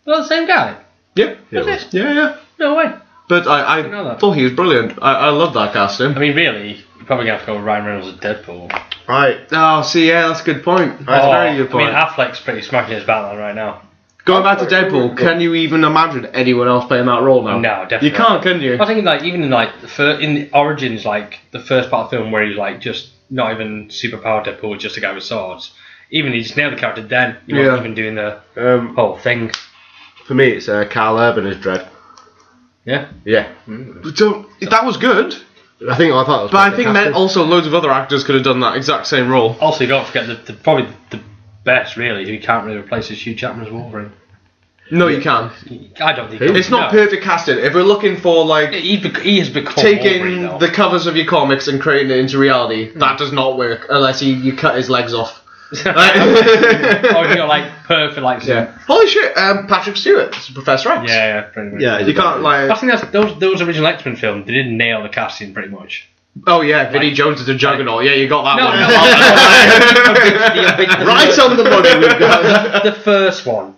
Well, the same guy. Yeah. Yeah. No way. But I thought he was brilliant. I love that casting. I mean, really, you're probably going to have to go with Ryan Reynolds as Deadpool. Right. Oh, see, yeah, that's a good point. That's a very good point. I mean, Affleck's pretty smacking his Batman right now. Going back to Deadpool, can you even imagine anyone else playing that role now? No, definitely. You can't, can you? I think like even in like in the Origins, like the first part of the film where he's like just not even superpowered Deadpool, just a guy with swords. Even he just nailed the character then. He wasn't even doing the whole thing. For me, it's Carl Urban as Dredd. Yeah. Yeah. So that was good. I thought it was. But I think also loads of other actors could have done that exact same role. Also, you don't forget probably the best really who you can't really replace is Hugh Jackman as Wolverine. No, you can't. I don't think it's not perfect casting. If we're looking for like he has become taking the covers of your comics and creating it into reality, that does not work unless you cut his legs off. Or you got like perfect like Holy shit, Patrick Stewart, Professor X. Yeah, pretty much. Yeah, you can't like. I think that's those original X-Men films. They didn't nail the casting pretty much. Oh yeah, Vinnie Jones is a Juggernaut. Yeah, you got that one. Right on the money we've got. The first one.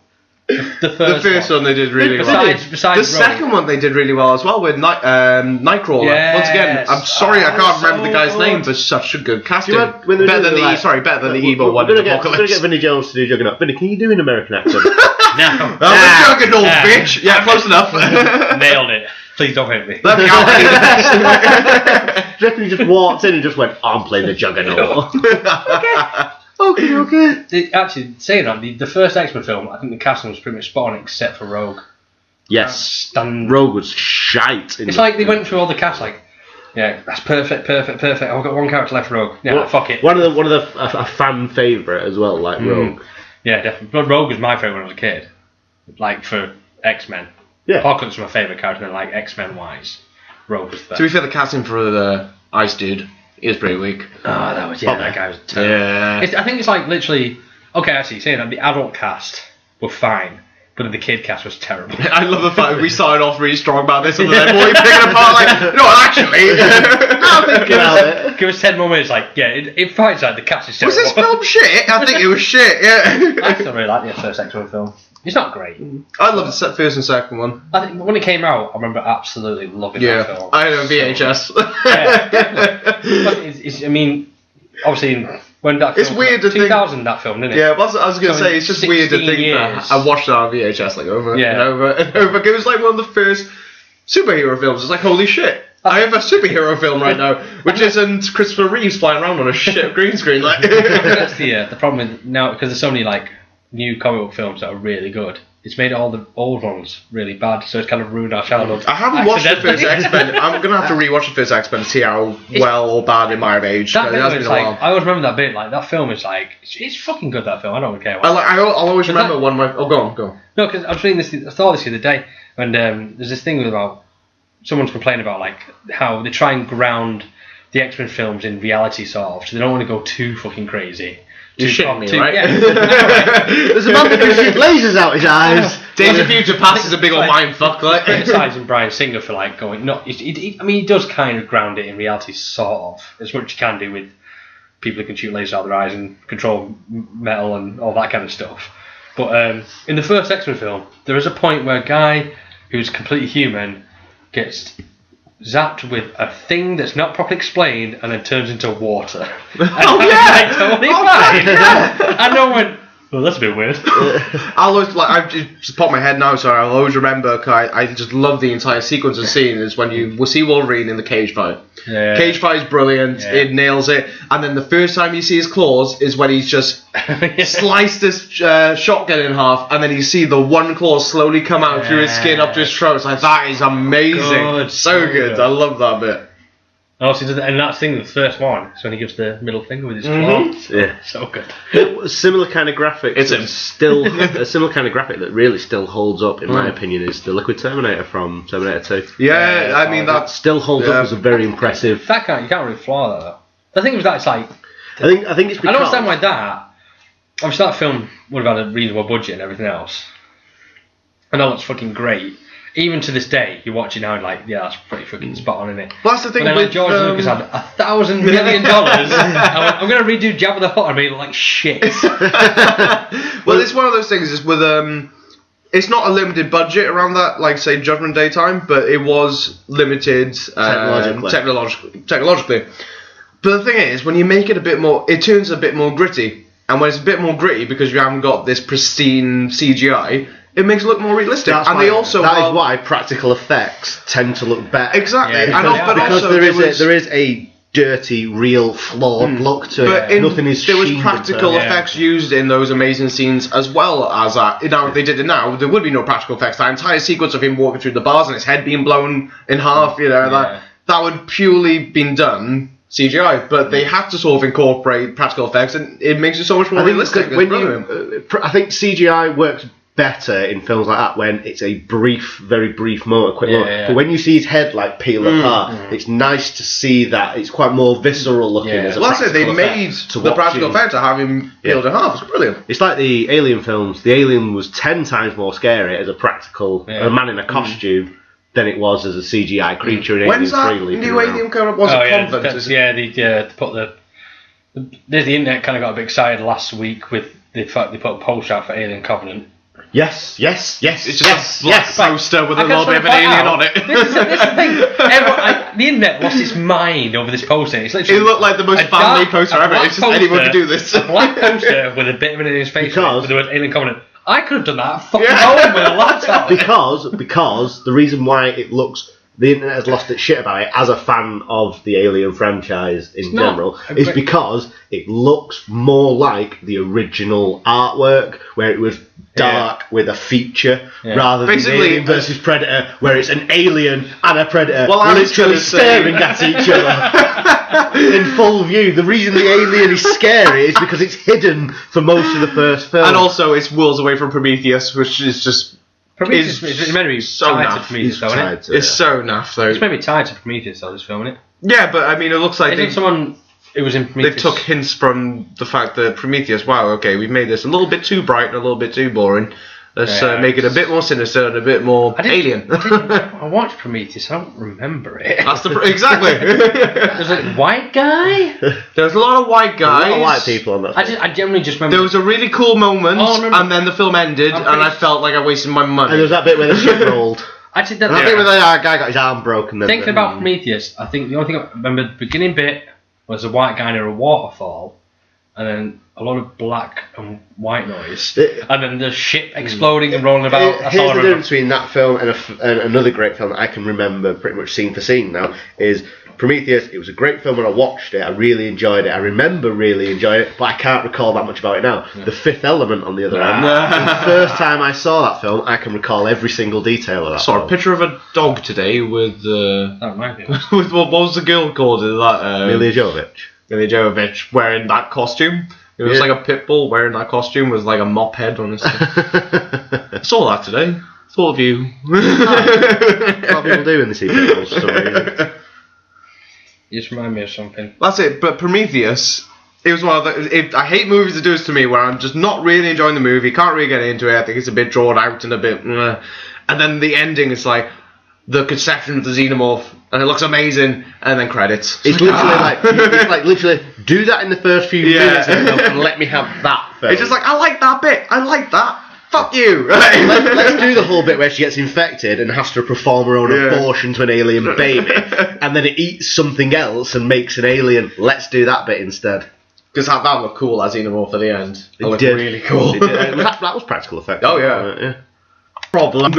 The first one they did really well. Besides the second one they did really well as well with Nightcrawler. Yes. Once again, I'm sorry I can't remember the guy's name, but such a good casting. Better than the evil one. We're gonna get Vinnie Jones to do Juggernaut. Vinnie, can you do an American accent? No. Juggernaut, bitch. Yeah, close enough. Nailed it. Please don't hit me. Let me out. Do you reckon he just walked in and just went, I'm playing the Juggernaut? Okay. Actually, saying that, the first X-Men film, I think the casting was pretty much spot on except for Rogue. Yes. Rogue was shite. It's like they went through all the cast, like, yeah, that's perfect. I've got one character left, Rogue. Yeah, fuck it. One of the a fan favourite as well, like Rogue. Yeah, definitely. But Rogue was my favourite when I was a kid. Like, for X-Men. Yeah. Apocalypse was my favourite character, like, X-Men wise. Rogue was there. To be fair, the casting for the Ice Dude is pretty weak. Oh, that guy was terrible. Yeah. I think it's like literally, okay, actually, saying that, the adult cast were fine. but the kid cast was terrible. I love the fact that we started off really strong about this, and then we're picking it apart like, no, actually. Now thinking about it. Give us 10 more minutes, like, yeah, it finds out the cast is terrible. Was this film shit? I think it was shit, yeah. I still really like the first X-Men film. It's not great. I love the first and second one. I think when it came out, I remember absolutely loving that film. I know, VHS. Yeah, definitely. I mean, obviously, when that it's film weird to 2000, that film, didn't it? Yeah, I was going to say, it's just weird to think that I watched it on VHS like over and over and over. It was like one of the first superhero films. It's like, holy shit. I have a superhero film right now, which isn't Christopher Reeves flying around on a shit green screen. Like. That's the problem with now, because there's so many like new comic book films that are really good. It's made all the old ones really bad, so it's kind of ruined our childhood. I haven't watched the first X-Men. I'm going to have to rewatch the first X-Men to see how well or bad it might have aged. That bit was like, I always remember that bit, like, that film is like, it's fucking good, that film, I don't really care. I'll always remember one of my... Oh, go on. No, because I was reading this, I saw this the other day, and there's this thing about, someone's complaining about, like, how they try and ground the X-Men films in reality, sort of, so they don't want to go too fucking crazy. You're shitting me, right? Yeah. There's a man that can shoot lasers out his eyes. Days of Future Past is a big old mindfuck. Like. Criticizing Bryan Singer for like going, no, I mean, he does kind of ground it in reality, sort of, as much as you can do with people who can shoot lasers out their eyes and control metal and all that kind of stuff. But in the first X-Men film, there is a point where a guy who's completely human gets zapped with a thing that's not properly explained and then turns into water. Oh yeah! Totally fine. Yeah. And no one went, well, that's a bit weird. I'll always, like, I've just popped my head now, so I'll always remember, cause I just love the entire sequence of scene is when you will see Wolverine in the cage fight. Yeah. Cage fight is brilliant, it nails it, and then the first time you see his claws is when he's just sliced this shotgun in half, and then you see the one claw slowly come out through his skin up to his throat. It's like, that is amazing. Good, so good. I love that bit. And that thing, the first one, is when he gives the middle finger with his claws. Yeah. So good. A similar kind of graphic. A similar kind of graphic that really still holds up, in my opinion, is the Liquid Terminator from Terminator 2. Yeah, I mean, that still holds up as a very impressive. You can't really flaw that though. The thing was that it's like, I think it's because I don't understand why that. Obviously, that film would have had a reasonable budget and everything else. I know it's fucking great. Even to this day, you watch it now and like, yeah, that's pretty fucking spot on, isn't it? Well, that's the thing. But then, like, George Lucas had $1,000 million. I'm going to redo Jabba the Hutt. I made it like shit. Well, it's one of those things. Is with it's not a limited budget around that, like say Judgment Day time, but it was limited technologically. But the thing is, when you make it a bit more, it turns a bit more gritty. And when it's a bit more gritty because you haven't got this pristine CGI, it makes it look more realistic. That is why practical effects tend to look better. Exactly. Yeah, because there is a dirty, real, flawed look to it. Nothing is. There was practical effects used in those amazing scenes as well as that. Now, if they did it now, there would be no practical effects. That entire sequence of him walking through the bars and his head being blown in half, that would purely been done CGI, but they have to sort of incorporate practical effects, and it makes it so much more realistic. I think CGI works better in films like that when it's a very brief moment, a quick moment. But when you see his head like peel apart, it's nice to see that it's quite more visceral looking. As a practical they made the practical effect to have him peeled in half. It's brilliant. It's like the Alien films. The Alien was 10 times more scary as a practical a man in a costume than it was as a CGI creature in When's that new Alien coming up? Was it Convent? The internet kind of got a bit excited last week with the fact they put a poster out for Alien Covenant. Yes. It's just a black poster with a little bit of an alien on it. This is the thing. The internet lost its mind over this poster. It looked like the most family poster ever. It's just anyone could do this. A black poster with a bit of an alien's face with the word Alien Covenant. I could have done that fucking home with a laptop. Because the reason why it looks, the internet has lost its shit about it as a fan of the Alien franchise in general, is because it looks more like the original artwork where it was dark with a feature rather than Alien versus Predator where it's an alien and a predator literally staring at each other in full view. The reason the alien is scary is because it's hidden for most of the first film, and also it's worlds away from Prometheus, which is just Prometheus. It's meant to be so tied to Prometheus, though, isn't it? It's so naff, though. It's maybe tied to Prometheus, though, this film, isn't it? Yeah, but I mean, it looks like it was in Prometheus. They took hints from the fact that Prometheus, wow, okay, we've made this a little bit too bright and a little bit too boring. Let's make it a bit more sinister and a bit more alien. I watched Prometheus. I don't remember it. That's exactly. There's a white guy. There's a lot of white guys. A lot of white people on that. I generally just remember. There was a really cool moment, and then the film ended, and I felt like I wasted my money. And there was that bit where the ship rolled. I did that. That bit where the guy got his arm broken. Thinking about Prometheus, I think the only thing I remember the beginning bit was a white guy near a waterfall, and then a lot of black and white noise, and then the ship exploding and rolling about. That's Here's the difference between that film and another great film that I can remember pretty much scene for scene now is Prometheus. It was a great film when I watched it. I really enjoyed it. I remember really enjoying it, but I can't recall that much about it now. Yeah. The Fifth Element, on the other hand, the first time I saw that film, I can recall every single detail of that. I saw a picture of a dog today with with what was the girl called? Is that Milla Jovovich. Milla Jovovich wearing that costume. It was like a pit bull wearing that costume with like a mop head on his head. I saw that today. Thought of you. A lot of people do when they see pit bulls for some reason. You just remind me of something. That's it. But Prometheus, it was one of the. I hate movies that do this to me, where I'm just not really enjoying the movie, can't really get into it. I think it's a bit drawn out and a bit. And then the ending is like the conception of the xenomorph, and it looks amazing, and then credits. It's literally literally do that in the first few minutes and let me have that film. It's just like, I like that bit, I like that. Fuck you. Let's do the whole bit where she gets infected and has to perform her own abortion to an alien baby, and then it eats something else and makes an alien. Let's do that bit instead. Because that looked cool, that xenomorph at the end. It looked really cool. That was practical effect. Oh yeah. Problem.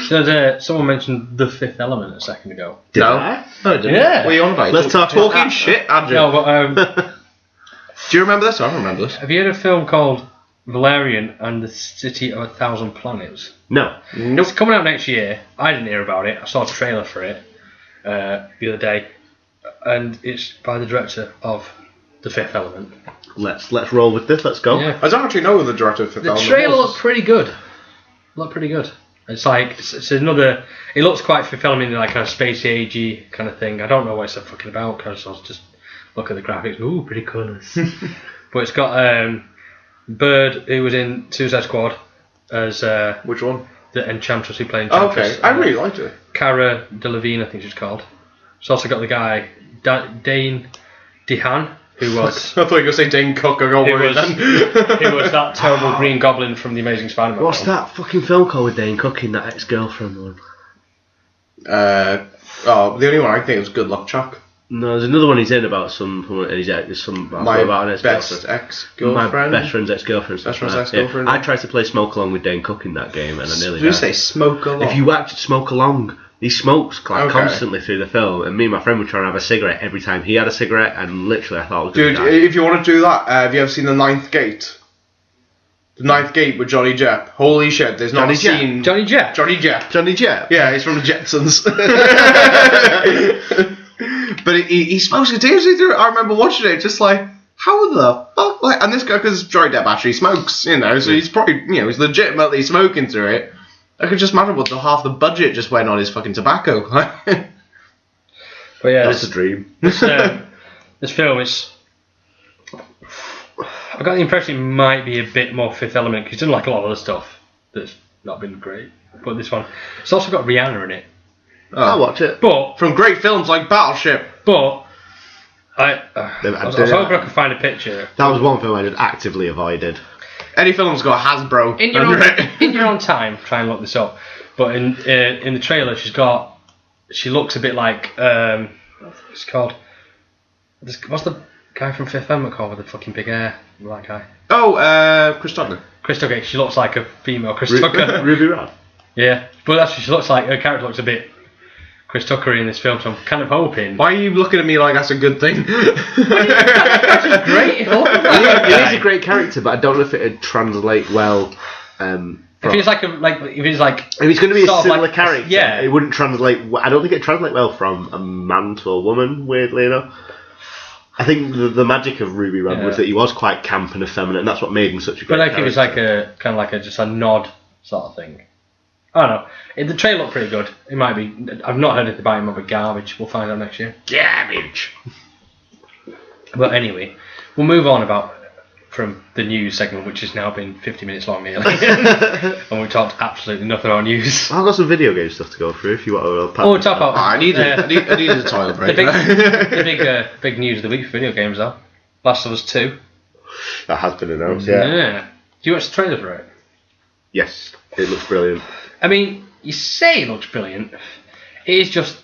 So someone mentioned The Fifth Element a second ago. Did I? No, I didn't. Yeah. What are you on about? Let's talk talking shit, Andrew. No, but do you remember this? I don't remember this. have you heard of a film called Valerian and the City of 1,000 Planets? No. It's coming out next year. I didn't hear about it. I saw a trailer for it the other day, and it's by the director of The Fifth Element. Let's roll with this. Let's go. Yeah. I don't actually know who the director of Fifth Element was. The trailer looked pretty good. It's like it's another. It looks quite Fifth Element, like kind of spacey, agey kind of thing. I don't know what it's fucking about because I was just look at the graphics. Ooh, pretty colours. But it's got Bird, who was in Suicide Squad as which one? The Enchantress who played Enchantress. Okay, I really liked it. Cara Delevingne, I think she's called. It's also got the guy Dane DeHaan, who was. I thought you were going to say Dane Cook. I got worried then. Who was that terrible Green Goblin from the Amazing Spider-Man? What's that fucking film called with Dane Cook in that ex-girlfriend one? The only one I think is Good Luck Chuck. No, there's another one he's in about about an best ex-girlfriend. My best friend's ex-girlfriend. Best friend's ex-girlfriend. I tried to play Smoke Along with Dane Cook in that game, and I nearly died. Did you say Smoke Along? If you watch Smoke Along, he smokes constantly through the film, and me and my friend were trying to have a cigarette every time he had a cigarette, and literally I thought I was going to die. Dude, if you want to do that, have you ever seen The Ninth Gate? The Ninth Gate with Johnny Depp. Holy shit, there's not a scene... Johnny Depp? Johnny Depp. Johnny Depp? Yeah, he's from the Jetsons. But he smokes continuously through it. I remember watching it, just like, how the fuck? Like, and this guy, because Johnny Depp actually smokes, so he's probably, he's legitimately smoking through it. I could just imagine what half the budget just went on his fucking tobacco. But yeah, that's a dream. This film is. I got the impression it might be a bit more Fifth Element because he's done like a lot of other stuff that's not been great. But this one, it's also got Rihanna in it. I'll watch it. But from great films like Battleship. But I was hoping I could find a picture. That was one film I just actively avoided. Any film's got Hasbro. In your own time, try and look this up. But in the trailer, she looks a bit like it's called. What's the guy from Fifth Element called with the fucking big hair? That guy. Oh, Chris Tucker. Chris Tucker. She looks like a female Chris Tucker. Ruby Rod. Yeah, but that's what she looks like. Her character looks a bit Chris Tucker in this film, so I'm kind of hoping. Why are you looking at me like that's a good thing? That's great. He is a great character, but I don't know if it'd translate well. If he's like if he's going to be a similar character, yeah, it wouldn't translate. I don't think it'd translate well from a man to a woman. Weirdly enough, I think the magic of Ruby Rod was that he was quite camp and effeminate, and that's what made him such a great character. But it was like a kind of like just a nod sort of thing. I don't know. The trailer looked pretty good. It might be. I've not heard anything about him, but garbage. We'll find out next year. Garbage. But anyway, we'll move on about from the news segment, which has now been 50 minutes long nearly, and we talked absolutely nothing about news. I've got some video game stuff to go through if you want to. Oh, talk about. I need a toilet break. The big news of the week for video games, though. Last of Us 2. That has been announced. Yeah. Do you watch the trailer for it? Yes, it looks brilliant. I mean, you say it looks brilliant. It is just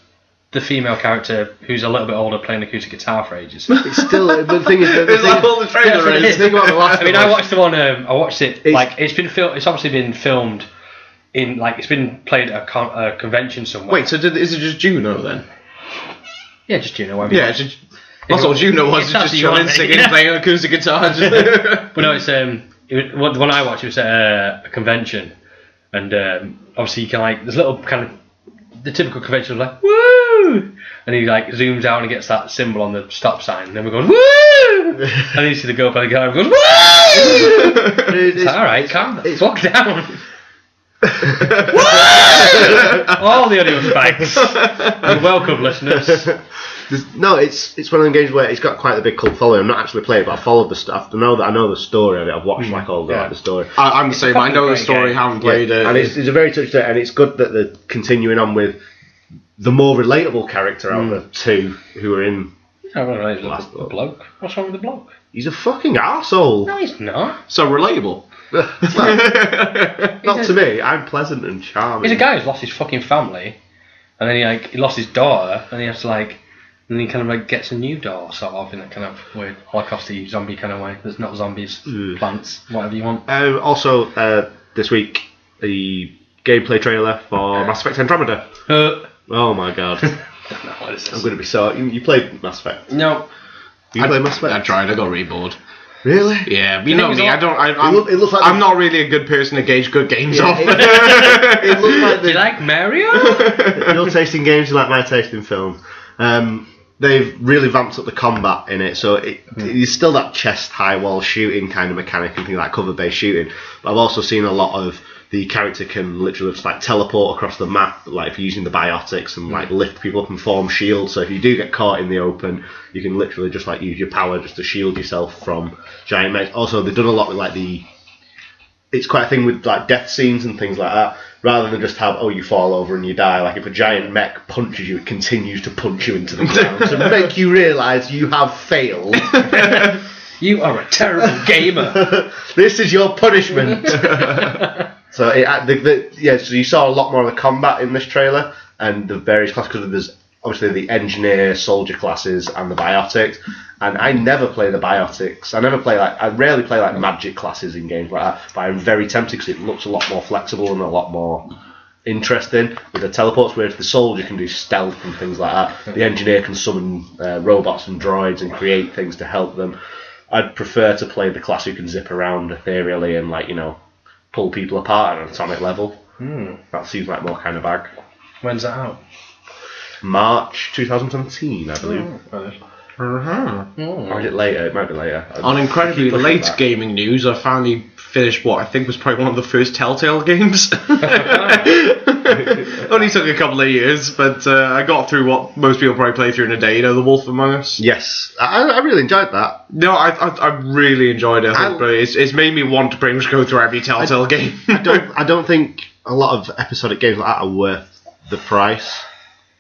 the female character who's a little bit older playing acoustic guitar for ages. It's still the thing is it's like all the trailer is. The thing about the last. I mean, I watched the one. I watched it. It's been filmed. It's obviously been filmed in it's been played at a convention somewhere. Wait, so is it just Juno then? Yeah, just Juno. Yeah, that's all Juno was. Just chilling, singing, playing acoustic guitar. But no, it's the one I watched. It was at a convention, and obviously you can there's little kind of the typical convention of woo, and he zooms out and gets that symbol on the stop sign, and then we're going woo, and then you see the girl playing the guitar and goes woo. It's all right, calm the fuck down. All the audio spikes. You're welcome, listeners. No, it's one of them games where it's got quite a big cult following. I'm not actually playing it, but I followed the stuff. I know the story of it. I've watched all the story. I'm the same. I know the story. Haven't played it. And it's a very touching, and it's good that they're continuing on with the more relatable character out of the two who are in. I don't know. The bloke. What's wrong with the bloke? He's a fucking arsehole. No, he's not. So relatable. Not to me. I'm pleasant and charming. He's a guy who's lost his fucking family, and then he lost his daughter, and he has to and he kind of gets a new daughter, sort of, in that kind of weird Holocausty zombie kind of way. There's not zombies, plants, whatever you want. Also, this week, the gameplay trailer for Mass Effect Andromeda. Oh my god. I'm going to be so... You played Mass Effect? No. You played Mass Effect? I tried, I got rebored. Really? Yeah, you know me, it looks like I'm not really a good person to gauge good games off. It looks like do you like Mario? Your taste in games, you like my taste in film. They've really vamped up the combat in it, so it's still that chest-high wall shooting kind of mechanic and things like cover-based shooting. But I've also seen a lot of the character can literally just teleport across the map, if you're using the biotics and lift people up and form shields. So if you do get caught in the open, you can literally just use your power just to shield yourself from giant mechs. Also, they've done a lot with it's quite a thing with death scenes and things like that. Rather than just have you fall over and you die. If a giant mech punches you, it continues to punch you into the ground to make you realise you have failed. You are a terrible gamer. This is your punishment. So so you saw a lot more of the combat in this trailer and the various classes, because there's obviously the engineer, soldier classes and the biotics. And I never play the biotics. I rarely play magic classes in games like that. But I'm very tempted because it looks a lot more flexible and a lot more interesting. With the teleports, whereas the soldier can do stealth and things like that. The engineer can summon robots and droids and create things to help them. I'd prefer to play the class who can zip around ethereally and pull people apart at an atomic level. That seems like more kind of bag. When's that out? March 2017, I believe. Or is it later? It might be later. On incredibly late gaming news, I finally finished what I think was probably one of the first Telltale games. Only took a couple of years, but I got through what most people probably play through in a day. The Wolf Among Us. Yes, I really enjoyed that. No, I really enjoyed it. It's made me want to pretty much go through every Telltale game. I don't think a lot of episodic games like that are worth the price,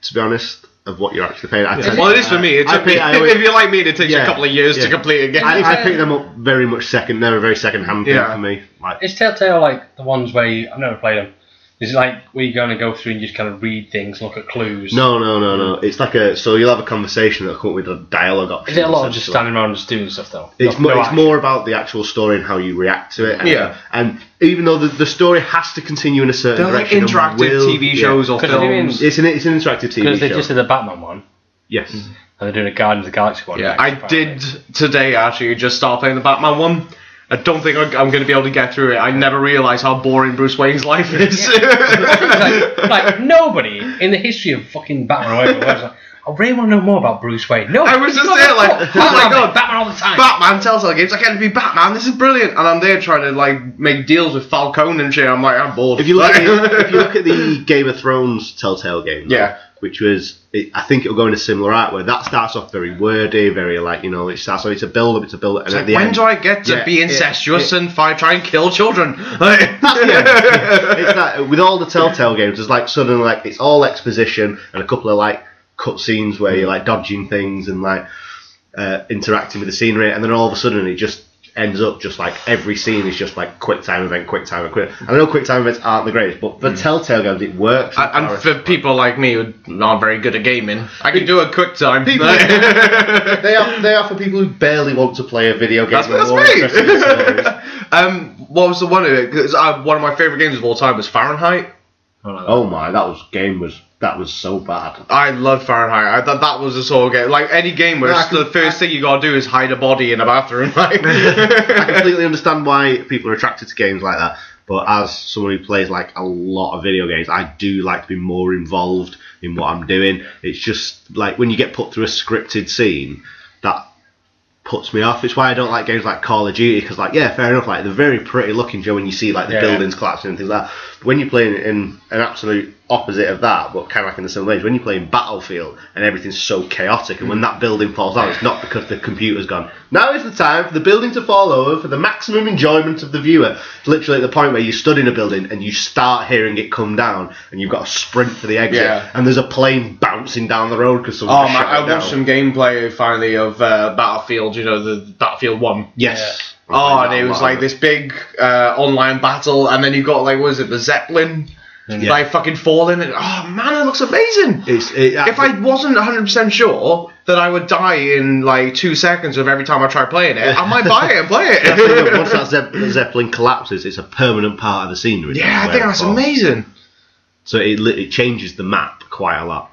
to be honest, of what you're actually paying. Well, it is for me. If you're like me, it takes a couple of years to complete a game. I pick them up very much second. They're a very second-hand thing for me. Is Telltale the ones where I've never played them? Is it where you're going to go through and just kind of read things, look at clues? No. It's so you'll have a conversation that'll come up with a dialogue option. Is it a lot of just standing around and just doing stuff though? It's more about the actual story and how you react to it. And even though the story has to continue in a certain direction, interactive TV shows or films. It's an interactive TV show. Because they just did the Batman one. Yes. And they're doing a Guardians of the Galaxy one. Yeah, I did today actually just start playing the Batman one. I don't think I'm going to be able to get through it. I never realised how boring Bruce Wayne's life is. Nobody in the history of fucking Batman or whatever I really want to know more about Bruce Wayne. No, I was just there Batman all the time. Batman Telltale games. I can't be Batman. This is brilliant. And I'm there trying to make deals with Falcone and shit. I'm bored. If you look at the Game of Thrones Telltale game, which was, I think it'll go in a similar art where that starts off very wordy, very like, you know, it starts off, it's a build-up, and at the when end, do I get to be incestuous and try and kill children? It's like, with all the Telltale games, there's like suddenly like it's all exposition and a couple of like cutscenes where you're like dodging things and like interacting with the scenery, and then all of a sudden it just ends up just like every scene is just like quick time event. I know quick time events aren't the greatest, but for Telltale games it works. And for people like me who aren't very good at gaming, I can do a quick time. They are for people who barely want to play a video game. That's me. What was the one of it? 'Cause, one of my favourite games of all time was Fahrenheit. Oh my, that was so bad. I love Fahrenheit. I thought that was a sort of game. Like any game where the first thing you gotta do is hide a body in a bathroom. Like. I completely understand why people are attracted to games like that. But as someone who plays like a lot of video games, I do like to be more involved in what I'm doing. It's just like when you get put through a scripted scene, that puts me off. It's why I don't like games like Call of Duty, because like, yeah, fair enough, like they're very pretty looking, Joe, when you see like the buildings collapsing and things like that. But when you're playing in an absolute opposite of that, but kind of like in the same range, when you play in Battlefield and everything's so chaotic, and when that building falls down, it's not because the computer's gone, now is the time for the building to fall over for the maximum enjoyment of the viewer. It's literally at the point where you stood in a building and you start hearing it come down and you've got to sprint for the exit, and there's a plane bouncing down the road because someone shot it down. I watched some gameplay finally of Battlefield, you know, the Battlefield 1. Yes. Oh, and it was like this big online battle, and then you got like, what was it, the Zeppelin? Like fucking falling, and oh man, it looks amazing. If I wasn't 100% sure that I would die in like 2 seconds of every time I try playing it, I might buy it and play it. Once that Zeppelin collapses, it's a permanent part of the scenery. Yeah, I think that's amazing. So it changes the map quite a lot.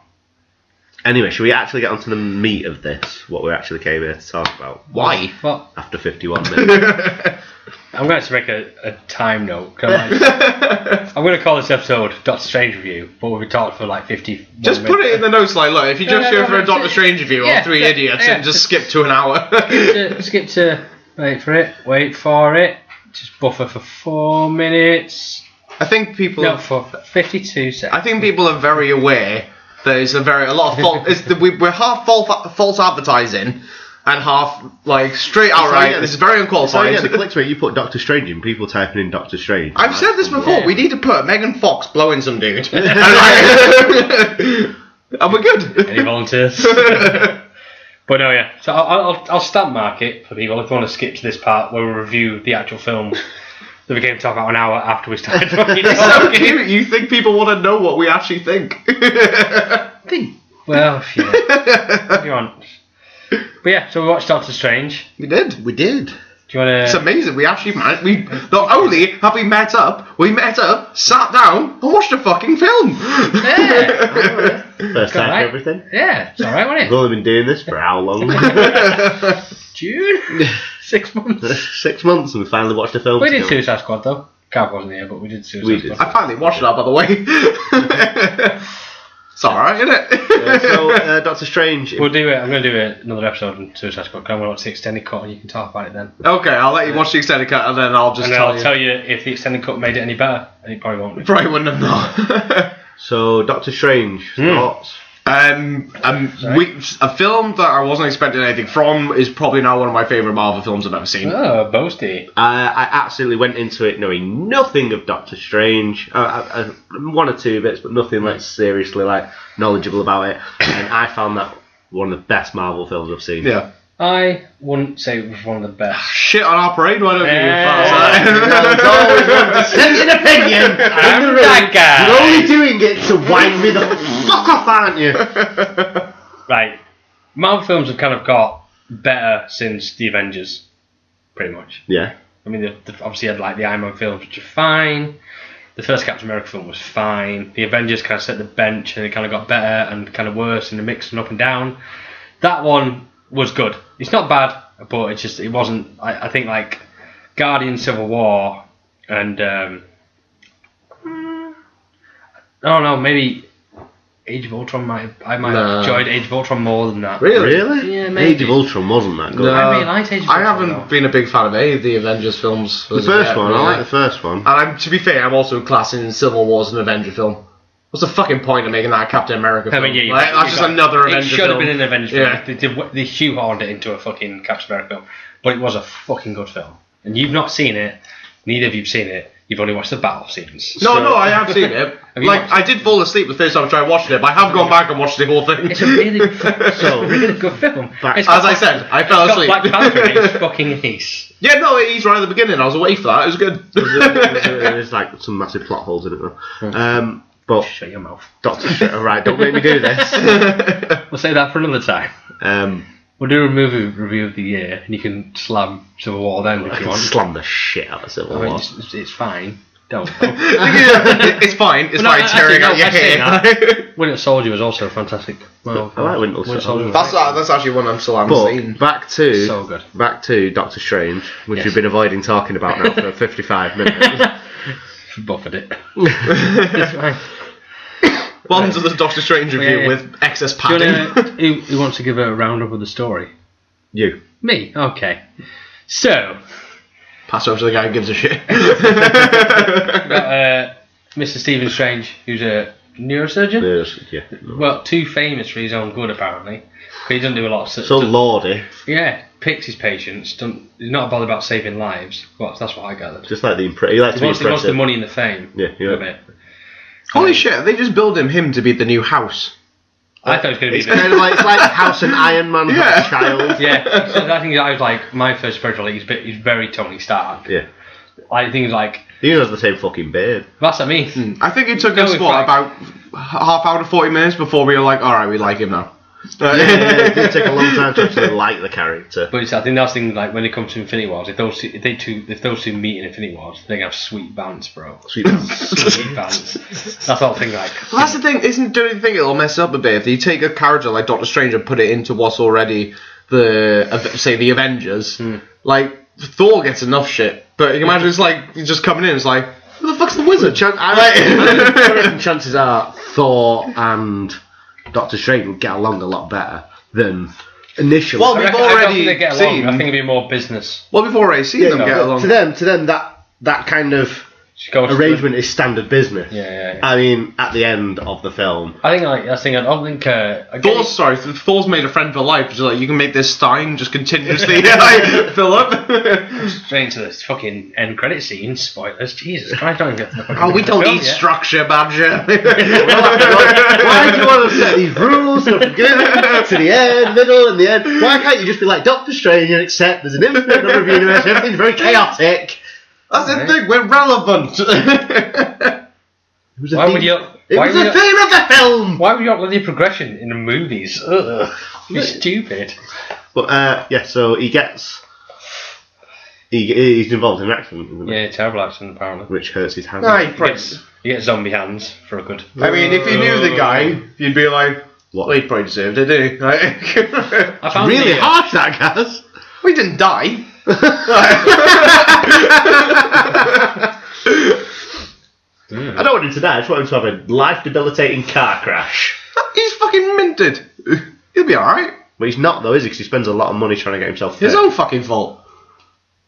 Anyway, should we actually get onto the meat of this? What we actually came here to talk about? Why? Well, after 51 minutes. I'm going to make a time note. I'm going to call this episode Doctor Strange Review, but we've talked for like 50 Just minutes. put it in the notes, like, look, if you just go for a Doctor Strange review or three idiots and just skip to an hour. skip to, wait for it, just buffer for 4 minutes. I think people... No, for 52 seconds. I think people are very aware that it's a lot of fault. We're half false advertising and half like straight outright. This is very unqualified. So the clicks where you put Doctor Strange in, people typing in Doctor Strange. I've said this before. We need to put Megan Fox blowing some dude, and we're good. Any volunteers? But no, yeah. So I'll stamp mark it for people if you want to skip to this part where we review the actual film. That we came to talk about an hour after we started talking. So cute. You think people want to know what we actually think? Well, yeah. Go on. But yeah, so we watched Doctor Strange. We did. Do you want to... It's amazing. We actually not only have we met up, sat down, and watched a fucking film. Yeah. First time for everything. Yeah, it's alright, wasn't it? We've only been doing this for how long? June? 6 months. 6 months, and we finally watched a film. We did Suicide Squad though. Gav wasn't here, but we did Suicide Squad. I finally watched that, by the way. It's alright, isn't it? So, Doctor Strange. We'll do it. I'm going to do another episode on Suicide Squad. I'm going to watch the extended cut, and you can talk about it then. Okay, I'll let you watch the extended cut, and then I'll just tell you if the extended cut made it any better, and it probably won't. Probably wouldn't have not. So, Doctor Strange, thoughts? A film that I wasn't expecting anything from is probably now one of my favourite Marvel films I've ever seen. Oh, boasty. I absolutely went into it knowing nothing of Doctor Strange. One or two bits, but nothing like seriously like knowledgeable about it. And I found that one of the best Marvel films I've seen. Yeah. I wouldn't say it was one of the best. Shit on our parade, why don't you? There's always one dissenting opinion. I'm that guy. You're only doing it to wind me the fuck off, aren't you? Right. Marvel films have kind of got better since the Avengers, pretty much. Yeah. I mean, they obviously had like the Iron Man films, which are fine. The first Captain America film was fine. The Avengers kind of set the bench, and it kind of got better and kind of worse, and the mix and up and down. That one was good. It's not bad, but it wasn't. I think like Guardian Civil War and I don't know, maybe Age of Ultron might have enjoyed Age of Ultron more than that. Really? Yeah, maybe. Age of Ultron wasn't that good. No, I really liked Age of Ultron. I haven't been a big fan of any of the Avengers films. The first one, I like the first one. And to be fair, I'm also classing Civil War as an Avenger film. What's the fucking point of making that a Captain America film? I mean, That's just another Avengers film. It should have been an Avengers film. They shoehorned it into a fucking Captain America film. But it was a fucking good film. And you've not seen it. Neither of you've seen it. You've only watched the battle scenes. No, I have seen it. I did fall asleep the first time I tried watching it, but I have gone back and watched the whole thing. It's a really good film. Really good film. As I said, I fell asleep. Black Panther is fucking ace. Yeah, no, he's right at the beginning. I was away for that. It was good. There's like some massive plot holes in it though. But shut your mouth. Right, don't make me do this. We'll say that for another time. We'll do a movie review of the year, and you can slam Civil War then if you want. Slam the shit out of Civil War. It's fine. Don't. It's fine. It's fine tearing out your hair. Winter Soldier was also fantastic. Well, I like Winter Soldier. That's actually one I'm still seeing. Back to so good. Back to Doctor Strange, which we've been avoiding talking about now for 55 minutes. Buffered it. It's fine. One to the Doctor Strange review with excess padding. Who wants to give a roundup of the story? You. Me? Okay. So. Pass over to the guy who gives a shit. Mr. Stephen Strange, who's a neurosurgeon? Yeah. Well, too famous for his own good, apparently. But he doesn't do a lot of... So lordy. Yeah. Picks his patients. He's not bothered about saving lives. Well, that's what I gathered. Just like he wants the money and the fame. Yeah. Of it. Holy shit, they just built him to be the new House. I thought it was going to be... It's kind of like House and Iron Man had a child. Yeah, so I think I was like, my first spiritual he's very Tony Stark. Yeah. I think like... He has the same fucking beard. That's what I mean. I think it took us, about half hour to 40 minutes before we were like, alright, we like him now. It did take a long time to actually like the character. But I think that's the thing, like when it comes to Infinity Wars, if those two meet in Infinity Wars, they have sweet balance, bro. Sweet balance. Sweet balance. That's all I think. Like, well, that's the thing. Don't you think it'll mess up a bit if you take a character like Doctor Strange and put it into what's already the Avengers? Like Thor gets enough shit, but you can imagine it's like he's just coming in. It's like, who the fuck's the wizard? I reckon chances are Thor and Doctor Strange would get along a lot better than initially. Well, we've already seen. I think it'd be more business. Well, we've already seen them get along. To them, that kind of arrangement is standard business. Yeah. I mean, at the end of the film, I don't think. Thor's made a friend for life. Just like you can make this Stein just continuously fill up. Straight into this fucking end credit scene. Spoilers. Jesus Christ! We don't need structure, Badger. Why do you want to set these rules from the beginning to the end, middle, and the end? Why can't you just be like Doctor Strange and accept there's an infinite number of universes, everything's very chaotic? That's the thing, we're relevant. It was the theme of the film. Why would you not let the progression in the movies? Ugh, it's stupid. But so he's involved in an accident, isn't he? Yeah, terrible accident apparently. Which hurts his hand. He gets zombie hands for a good. I mean, if you knew the guy, you'd be like, well, he probably deserved it, didn't he? I found really harsh, that guy. We didn't die. I don't want him to die. I just want him to have a life-debilitating car crash. He's fucking minted. He'll be alright. But he's not, though, is he? Because he spends a lot of money trying to get himself fixed. His own fucking fault.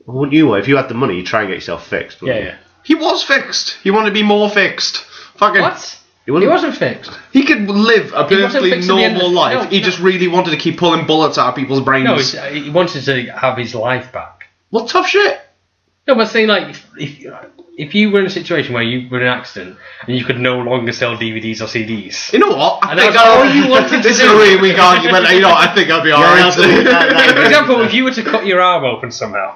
Well, wouldn't you? If you had the money, you'd try and get yourself fixed. Yeah. He was fixed. He wanted to be more fixed. Fucking. What? He wasn't fixed. He could live a perfectly normal life. He just really wanted to keep pulling bullets out of people's brains. No, he wanted to have his life back. Well, tough shit. No, but saying like, if you were in a situation where you were in an accident and you could no longer sell DVDs or CDs. You know what? I think all you wanted to do. This is a really weak argument. I think I'll be alright. For example, if you were to cut your arm open somehow.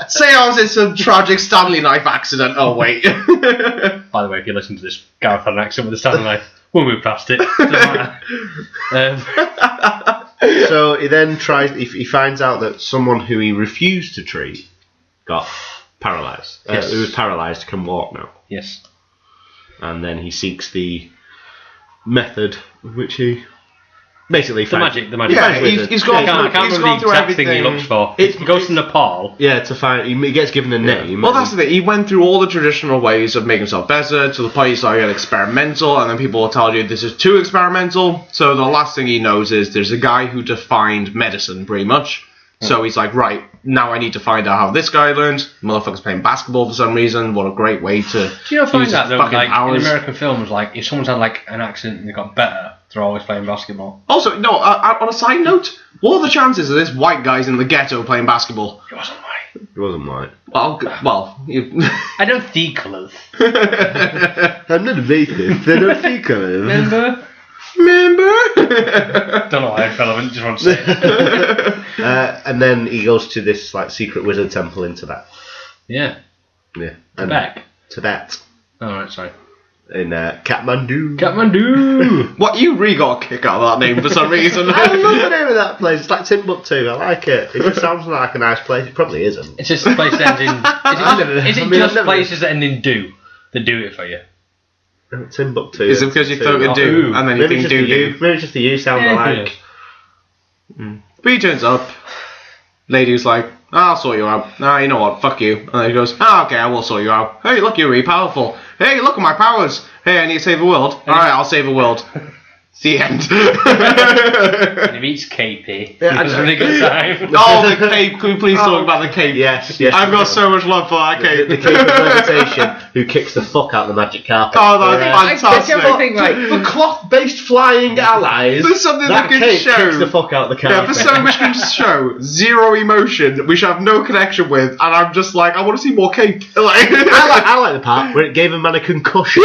Say I was in some tragic Stanley knife accident. Oh, wait. By the way, if you listen to this, Gareth had an accident with a Stanley knife. We'll move past it. So he then tries. He finds out that someone who he refused to treat got paralysed. Yes. Who was paralysed can walk now. Yes. And then he seeks the method which he basically the magic. Yeah, he's gone through everything he looks for. He goes to Nepal. Yeah, to find. He gets given a name. Well, that's the thing. He went through all the traditional ways of making himself better to the point he started getting experimental, and then people will tell you this is too experimental. So the last thing he knows is there's a guy who defined medicine, pretty much. So he's like, right, now I need to find out how this guy learned. Motherfucker's playing basketball for some reason. What a great way to Do you not find use that, though, fucking like, powers. in American films, like, if someone's had, like, an accident and they got better, they're always playing basketball? Also, no, on a side note, what are the chances of this white guy's in the ghetto playing basketball? It wasn't white. It wasn't white. Well, you... I don't see colours. I'm not a racist. I don't see colours. Remember? Don't know why I fell. I just want to say it. And then he goes to this like secret wizard temple in Tibet. Yeah. Yeah. Tibet. Oh, right, sorry. In Kathmandu. Kathmandu! What, you really got a kick out of that name for some reason. I love the name of that place. It's like Timbuktu. I like it. It just sounds like a nice place. It probably isn't. It's just a place that ends in... Is it just places that end in do that do it for you? Timbuktu. Is it because you thought it'd do, and then you think do? Maybe just the U sound alike. But he turns up. Lady was like, I'll sort you out. Nah, you know what, fuck you. And then he goes, okay, I will sort you out. Hey, look, you're really powerful. Hey, look at my powers. Hey, I need to save the world. Alright, I'll save the world. The end. And he meets KP. Yeah, It's a really good time. Oh, the cape. Can we please talk about the cape? Yes. I've got so much love for that cape. The cape of levitation who kicks the fuck out of the magic carpet. Oh, that's fantastic. For cloth-based flying allies, There's something that that can cape show. kicks the fuck out of the carpet. Yeah, for so much can show zero emotion, which I have no connection with, and I'm just like, I want to see more cape. Like, I like the part where it gave a man a concussion.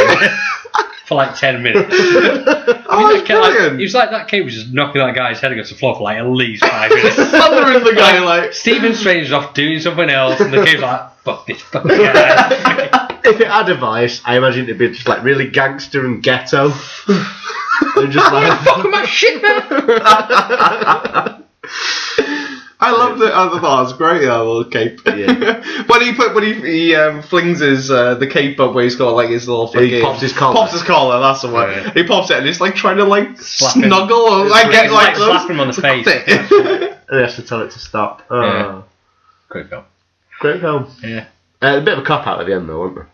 For like 10 minutes. it's brilliant. He was like, that cape was just knocking that guy's head against the floor for like at least 5 minutes. Thundering the guy like. Stephen Strange is off doing something else, and the cape's like, fuck this fucking guy. If it had a voice, I imagine it'd be just like really gangster and ghetto. And just like, fuck my shit, man. I loved it. I thought it was great. That little cape. Yeah. when he flings his the cape up where he's got like his little fucking. He pops his collar. Pops his collar. That's the one. Yeah. He pops it and he's like trying to like Slap him. snuggle or like get like slap him on the face. and he has to tell it to stop. Oh. Yeah. Great film. Great film. Yeah. A bit of a cop out at the end though, wasn't there?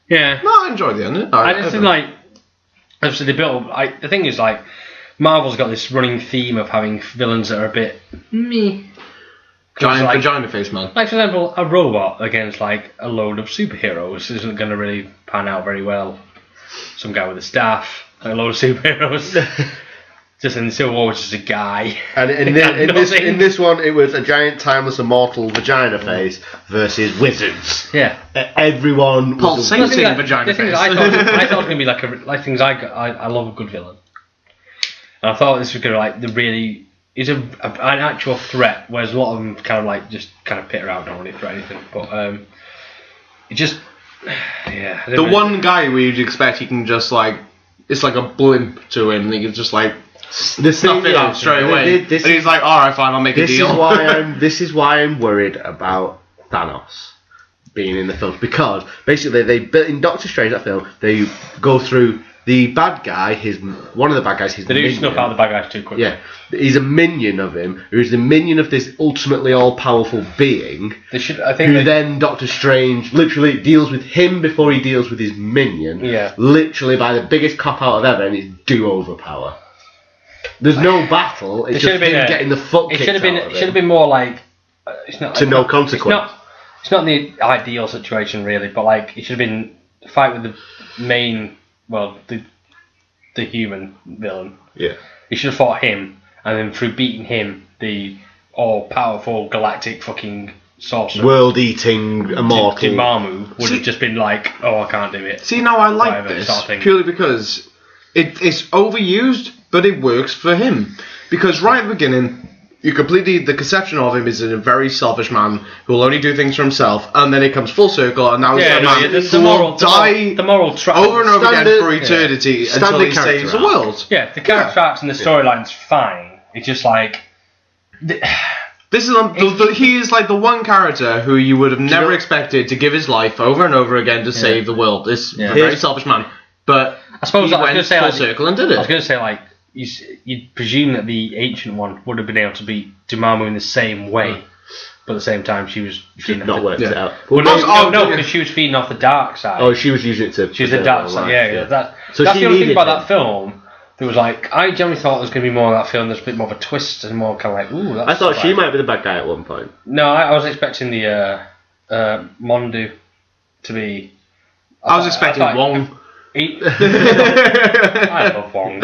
Yeah. No, I enjoyed the end. I just think like, obviously they built. The thing is like, Marvel's got this running theme of having villains that are a bit me. Giant like, vagina face man. Like for example, a robot against like a load of superheroes isn't going to really pan out very well. Some guy with a staff, a load of superheroes. Just in Civil War, which is a guy. And in this one, it was a giant, timeless, immortal vagina face versus wizards. Yeah. Everyone was a Pulsating wizard. vagina The thing face. is, I thought it was going to be like things I love a good villain. And I thought this was going to like the really is an actual threat, whereas a lot of them kind of like just kind of pit around, don't really threat anything. But it just yeah. The one guy where you'd expect he can just like it's like a blimp to him. And he can just like snuff it out straight away. And he's like, all right, fine, I'll make a deal. This is why I'm worried about Thanos being in the film, because basically in Doctor Strange, that film, they go through the bad guy, one of the bad guys, his they do minion. snuff out the bad guys too quickly. Yeah, he's a minion of him, who is the minion of this ultimately all-powerful being. Then Doctor Strange literally deals with him before he deals with his minion. Yeah. Literally by the biggest cop-out of ever, and it's do-over power. There's no battle. It's just him getting the fuck kicked out of him. It should have been more like it's not to no consequence. It's not the ideal situation really, but like it should have been a fight with the main, the human villain. Yeah. He should have fought him, and then through beating him, the all-powerful galactic fucking sorcerer, world-eating immortal Dormammu would have just been like, oh, I can't do it. See, now I like this purely because it's overused, but it works for him. Because right at the beginning, the conception of him is a very selfish man who will only do things for himself, and then it comes full circle, and now he's a man who will die over and over again for eternity until he saves the world. Yeah, the character arcs and the storyline's fine. It's just like this is he is like the one character who you would have never expected to give his life over and over again to save the world. This very selfish man, but I suppose he went full circle and did it. I was going to say like. You'd presume that the ancient one would have been able to beat Dormammu in the same way, but at the same time she was not worked it out. Well, no, because she was feeding off the dark side. Oh, she was using it to. She was the dark side. Yeah. That's the only thing about that film there was like, I generally thought there was going to be more of that film. There's a bit more of a twist and more kind of like, ooh. That's I thought she might be the bad guy at one point. No, I was expecting the Mondu to be. I was expecting Wong. I love Wong.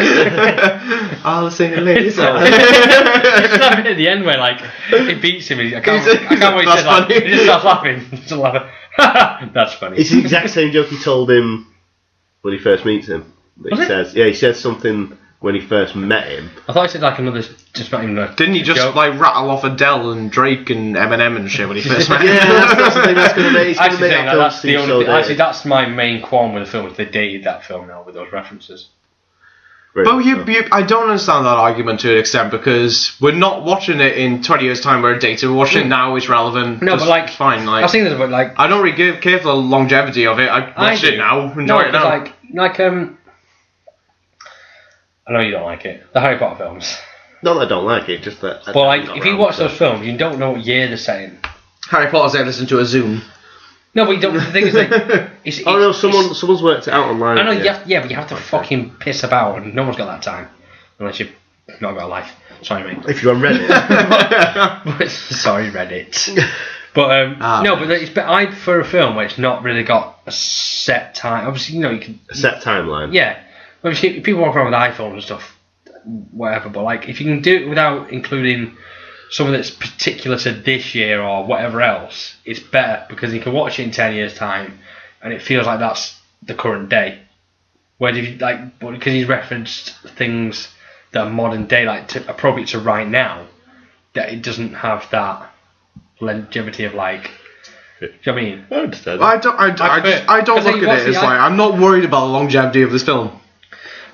I'll sing a lady song. Just that bit at the end where like it beats him. I can't wait to say like, he just starts laughing. Just laughing. That's funny. It's the exact same joke he told him when he first meets him. He says something when he first met him. I thought he said like another, just not even a. Didn't he just joke. like rattle off Adele and Drake and Eminem and shit when he first met him? Yeah, that's the thing that's going to make. That's the only thing. Actually, that's my main qualm with the film. Is they dated that film now with those references. Right. But I don't understand that argument to an extent because we're not watching it in 20 years' time where it's dated. We're watching it now. It's relevant. No, but like, it's fine. Like, I was thinking about like. I don't really care for the longevity of it. I watch it now. Enjoy it now. I know you don't like it. The Harry Potter films. Not that I don't like it, just that. But like, if you watch those films, you don't know what year they're saying. Harry Potter's there listening to a Zoom. No, but you don't. The thing is, like, someone's worked it out online. I know. Yeah, but you have to fucking piss about, and no one's got that time unless you've not got a life. Sorry, mate. If you're on Reddit. Sorry, Reddit. But no, but it's for a film where it's not really got a set time. Obviously, you can a set timeline. Yeah. Obviously, people walk around with iPhones and stuff, whatever. But like, if you can do it without including something that's particular to this year or whatever else, it's better because you can watch it in 10 years' time, and it feels like that's the current day. Where if you because he's referenced things that are modern day, like appropriate to right now, that it doesn't have that longevity of like. Do you know what I mean? I understand. I don't look at it as like I'm not worried about the longevity of this film.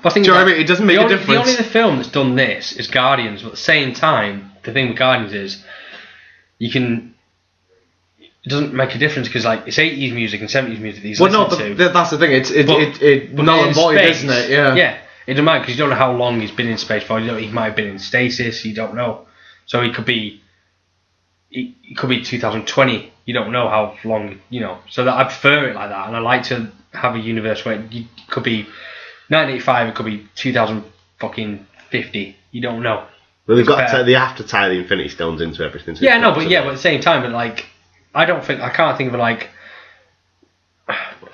But I think do you know what I mean? It doesn't make a difference. The only film that's done this is Guardians, but at the same time, the thing with Guardians is it doesn't make a difference because like it's 80s music and 70s music that he's listening to. But that's the thing. It's null and void, isn't it? Yeah. Yeah. It doesn't matter because you don't know how long he's been in space for. He might have been in stasis. You don't know. So he could be. It could be 2020. You don't know how long. So that I prefer it like that, and I like to have a universe where it could be 1985. It could be 2050. You don't know. Well, they have to tie the Infinity Stones into everything. So but at the same time, but like, I can't think of like,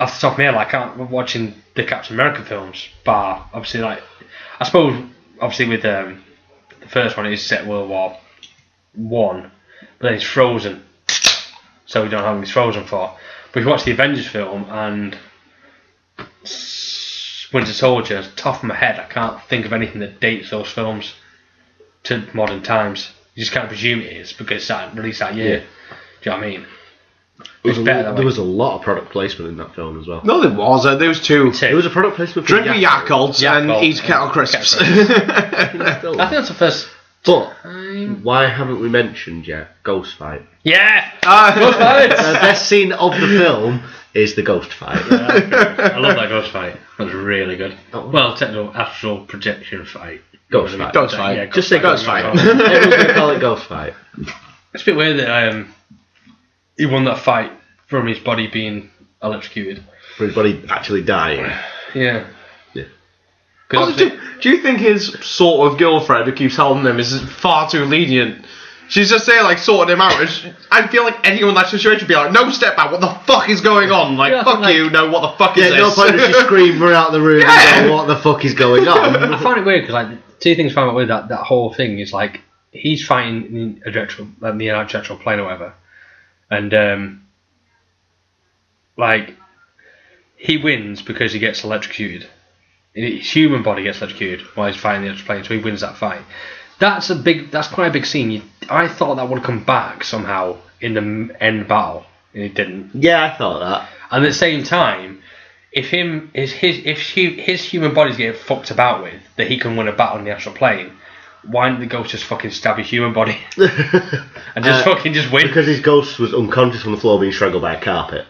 off the top of my head, like, I can't watching the Captain America films, bar obviously like, I suppose obviously with the first one it is set World War One, but then it's frozen, so we don't know how long it's frozen for. But if you watch the Avengers film and Winter Soldier, top of my head, I can't think of anything that dates those films to modern times. You just can't presume it is because it's released that year. Yeah. Do you know what I mean? There was a lot of product placement in that film as well. No, there wasn't. There was two. There was a product placement for Drink your Yakults and eat Kettle Crisps. I think that's the first. But why haven't we mentioned yet Ghost Fight? Yeah, Ghost Fight. The best scene of the film is the Ghost Fight. Yeah, I love that Ghost Fight. That was really good. Well, technical astral projection fight. Ghost Fight. Ghost Fight. Yeah, just say Ghost Fight. Everyone's going to call it Ghost Fight. It's a bit weird that he won that fight from his body being electrocuted. For his body actually dying. Yeah. Also, do you think his sort of girlfriend who keeps holding him is far too lenient? She's just there, like, sorting him out. I feel like anyone in that situation would be like, no, step back, what the fuck is going on? Like, fuck you, no, what the fuck is this? No point does she scream, run out of the room and go, what the fuck is going on? I find it weird, because, like, two things I find it weird, that whole thing is, like, he's fighting in a directional plane or whatever, and, like, he wins because he gets electrocuted. His human body gets electrocuted while he's fighting the other plane, so he wins that fight. That's quite a big scene. I thought that would come back somehow in the end battle, and it didn't. Yeah, I thought that. And at the same time, if his human body's getting fucked about with, that he can win a battle in the astral plane, why didn't the ghost just fucking stab his human body and just win? Because his ghost was unconscious on the floor being strangled by a carpet,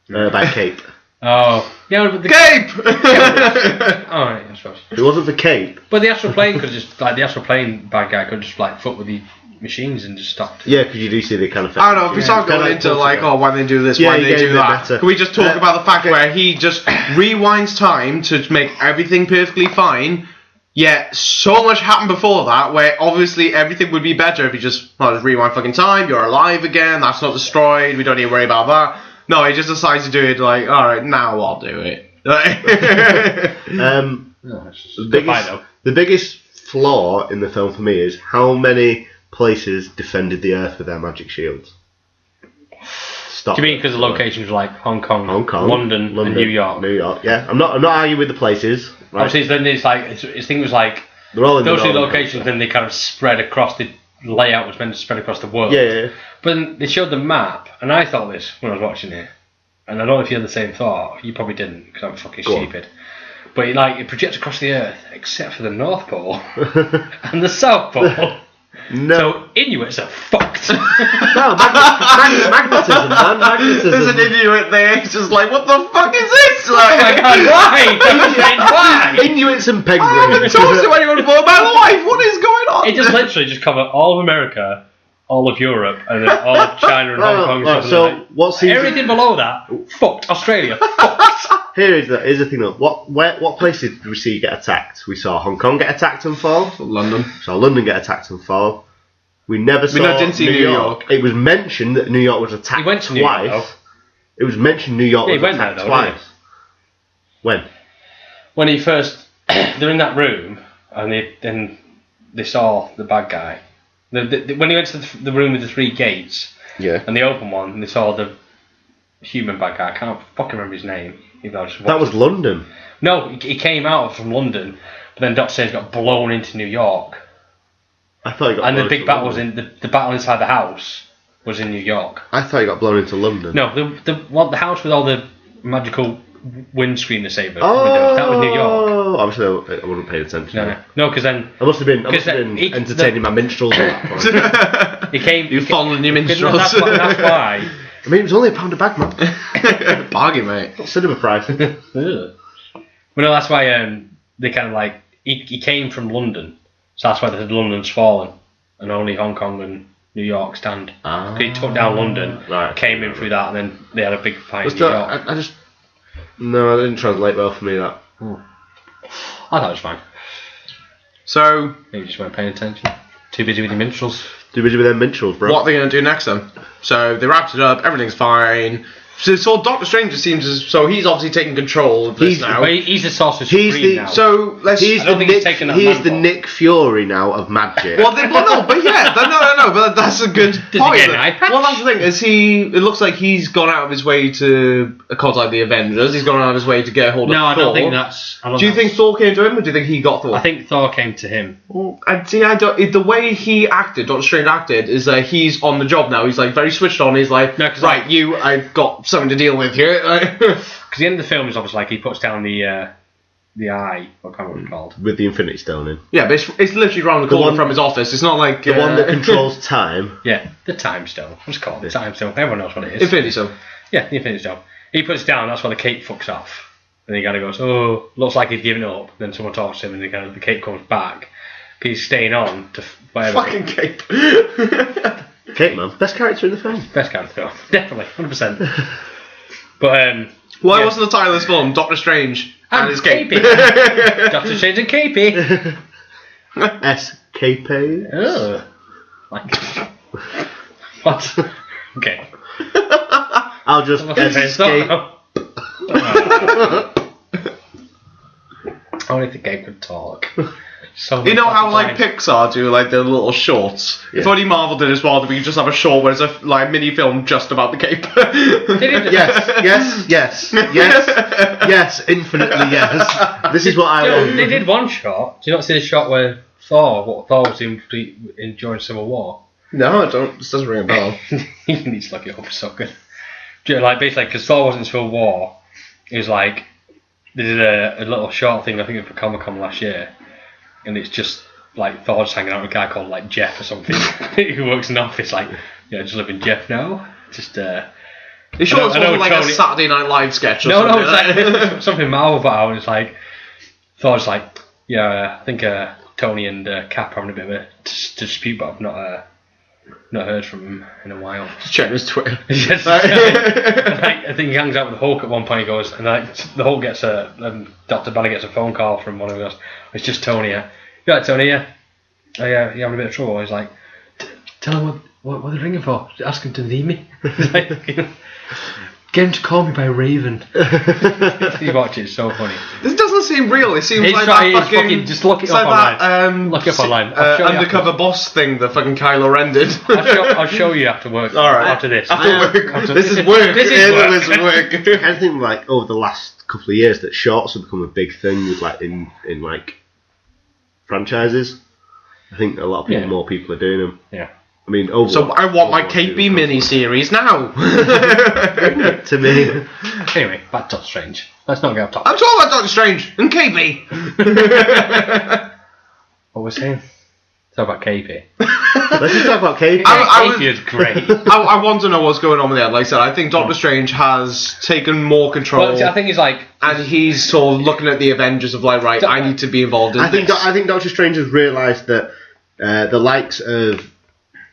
by a cape. Oh, yeah, but the cape. Oh, right, I suppose it wasn't the cape. But the astral plane could just the astral plane bad guy could just like fuck with the machines and just stop. Yeah, because you do see the kind of. I don't know if we start going into like, why they do this, why they do that. Better. Can we just talk about the fact where he just rewinds time to make everything perfectly fine, Yet so much happened before that, where obviously everything would be better if you just rewind fucking time. You're alive again. That's not destroyed. We don't need to worry about that. No, he just decides to do it. Like, all right, now I'll do it. The biggest flaw in the film for me is how many places defended the Earth with their magic shields. Do you mean because the locations were like Hong Kong, London, and New York? New York, yeah. I'm not arguing with the places. Right? Obviously, then it's like his thing was like they're all in those two locations. Then they kind of spread across the layout was meant to spread across the world. Yeah. But then they showed the map, and I thought this when I was watching it, and I don't know if you had the same thought. You probably didn't because I'm fucking stupid. But it projects across the Earth, except for the North Pole and the South Pole. No. So Inuits are fucked. No, magnetism, man. Magnetism. There's an Inuit there. It's just like, what the fuck is this? Like, Oh my god, why? Inuits and I penguins. haven't talked to anyone before in my life. What is going on? It just literally just covered all of America, all of Europe, and then all of China and Hong Kong. So what season? Everything below that, fucked. Australia, fucked. Here's the thing though. What places did we see get attacked? We saw Hong Kong get attacked and fall. London. We saw London get attacked and fall. We never saw. Didn't see New York. It was mentioned that New York was attacked He went to twice. New York. It was mentioned New York was went attacked there, though, twice. When? When he first, they're in that room, and they saw the bad guy. When he went to the room with the 3 gates, and they opened one, and they saw the human bad guy. I can't fucking remember his name. That was London. No, he came out from London, but then Dr. Strange got blown into New York. I thought he got. And blown the big into battle London. was in the battle inside the house was in New York. I thought he got blown into London. No, the house with all the magical windscreen saver. Oh, that was New York. Obviously, I wasn't paying attention. No, because then I must have been entertaining my minstrels at that point. he came. You following your minstrels. That's why. I mean, it was only £1 a bag, man. Bargain, mate. Not cinema price. Well, no, that's why they kind of like he came from London, so that's why they said London's fallen, and only Hong Kong and New York stand. He took down London, came in through that, and then they had a big fight in New York. I didn't translate well for me that. I thought it was fine. So Maybe you just weren't paying attention. Too busy with your minstrels. Too busy with them minstrels, bro. what are they going to do next then? So they wrapped it up, everything's fine. So Doctor Strange just seems as so he's obviously taking control of this now. Well, he's the Sorcerer Supreme now. So let's. He's the Nick Fury now of magic. But that's a good point. Well, that's the thing. It looks like he's gone out of his way to contact the Avengers. He's gone out of his way to get a hold of Thor. I don't think that's. Do you think Thor came to him, or do you think he got Thor? I think Thor came to him. Well, the way he acted, Doctor Strange acted, is that he's on the job now. He's like very switched on. He's like, I've got something to deal with here. Because the end of the film is obviously like he puts down the eye. I can't remember what it's called. With the Infinity Stone in. Yeah, but it's literally around the corner from his office. It's not like the one that controls time. Yeah, the Time Stone. What's it called? The Time Stone. Everyone knows what it is. Infinity Stone. Yeah, the Infinity Stone. He puts it down. That's why the cape fucks off. And he kind of goes, "Oh, looks like he's giving up." Then someone talks to him, and the cape comes back. He's staying on to whatever. Fucking cape. Cape Man, best character in the film. Best character in the film, definitely, 100%. But why wasn't the title of this film Doctor Strange and his cape? Doctor Strange and Capey. SKP. Oh, like what? Okay. I'll just escape. Only if the cape could talk. So you know how like Pixar do like their little shorts? Yeah. If only Marvel did as well, that we just have a short where it's a mini film just about the cape. yes, infinitely yes. This is what I want. They did one shot. Do you not see the shot where Thor was enjoying Civil War? No, I don't. This doesn't ring a bell. You need to look it up. It's so good. Like basically, because Thor wasn't in Civil War, it was like they did a little short thing. I think for Comic-Con last year. And it's just like Thor just hanging out with a guy called like Jeff or something who works in an office like, just living Jeff now. Just you sure it's like a Saturday Night Live sketch or something? No, it's like something Marvel about, and it's like Thor's like, I think Tony and Cap are having a bit of a dispute, but I've not Not heard from him in a while. Check his Twitter. I think he hangs out with Hulk at one point. He goes, and the Hulk gets Dr. Banner gets a phone call from one of us. It's just Tony. Yeah, you right, Tony? Yeah. Oh, yeah, you're having a bit of trouble. He's like, tell him what they're ringing for. Just ask him to leave me. Like, get him to call me by Raven. You watch it, it's so funny. This doesn't seem real. It seems like that fucking. Just look it up online. Look it up online. Undercover boss thing that fucking Kylo Ren did. I'll show you after work. All right. After this. This is work. This is work. I kind of think like over the last couple of years that shorts have become a big thing with like in like franchises. I think a lot of more people are doing them. Yeah. I mean, Overwatch, so I want my KP mini-series now. To me. Anyway, back to Doctor Strange. Let's not get off topic. I'm talking about Doctor Strange and KP. What was saying? Talk about KP. Let's just talk about KP. KP is great. I want to know what's going on with that. Like I said, I think Doctor Strange has taken more control. Well, I think he's like, and he's sort of looking at the Avengers of like, right, I need to be involved in this. I think Doctor Strange has realised that the likes of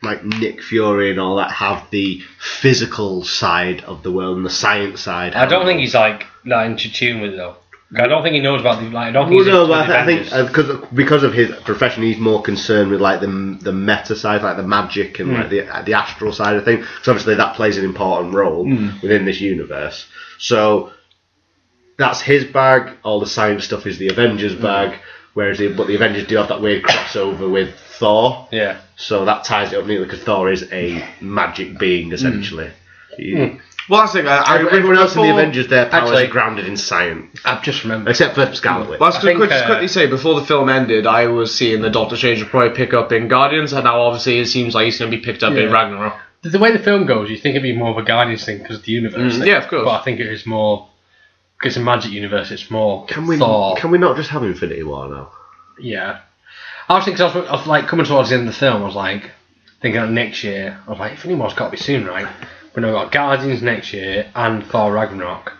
like Nick Fury and all that have the physical side of the world and the science side. I don't think he's like that in tune with it though. I don't think he knows about the like. I don't think. Well, no, but I think because of his profession, he's more concerned with like the meta side, like the magic and like the astral side of things. Because obviously that plays an important role within this universe. So that's his bag. All the science stuff is the Avengers bag. Whereas but the Avengers do have that weird crossover with Thor. Yeah. So that ties it up neatly because Thor is a magic being essentially. Well, that's the thing. Everyone else in the Avengers, their powers are grounded in science. I've just remembered. Except for Scarlet Witch. Well, I was going to just quickly say, before the film ended, I was seeing the Doctor Strange would probably pick up in Guardians, and now obviously it seems like he's going to be picked up in Ragnarok. The way the film goes, you think it'd be more of a Guardians thing because of the universe thing. Yeah, of course. But I think it is more, because it's a magic universe, it's more Thor. Can we not just have Infinity War now? Yeah. I was thinking, I was like, coming towards the end of the film, I was like, thinking of next year, I was like, Infinity War's got to be soon, right? But now we've got Guardians next year and Thor Ragnarok.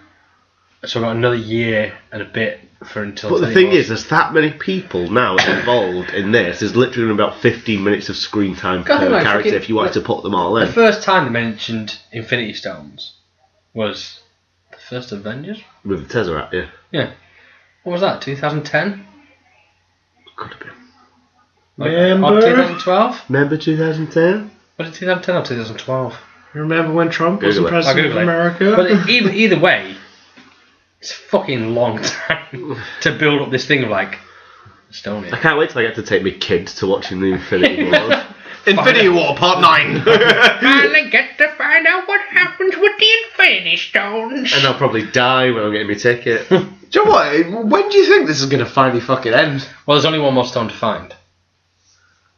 So we've got another year and a bit until. But the thing is, there's that many people now involved in this. There's literally about 15 minutes of screen time per character if you wanted to put them all in. The first time they mentioned Infinity Stones was the first Avengers? With the Tesseract, yeah. Yeah. What was that, 2010? Could have been. Or 2012? Remember 2010? Was it 2010 or 2012? Remember when Trump was the president of America? But either way, it's a fucking long time to build up this thing of like Estonia. I can't wait till I get to take my kids to watching the Infinity War. Infinity War Part 9. Finally get to find out what happens with the Infinity Stones. And I'll probably die when I'm getting my ticket. Do you know what? When do you think this is going to finally fucking end? Well, there's only one more stone to find.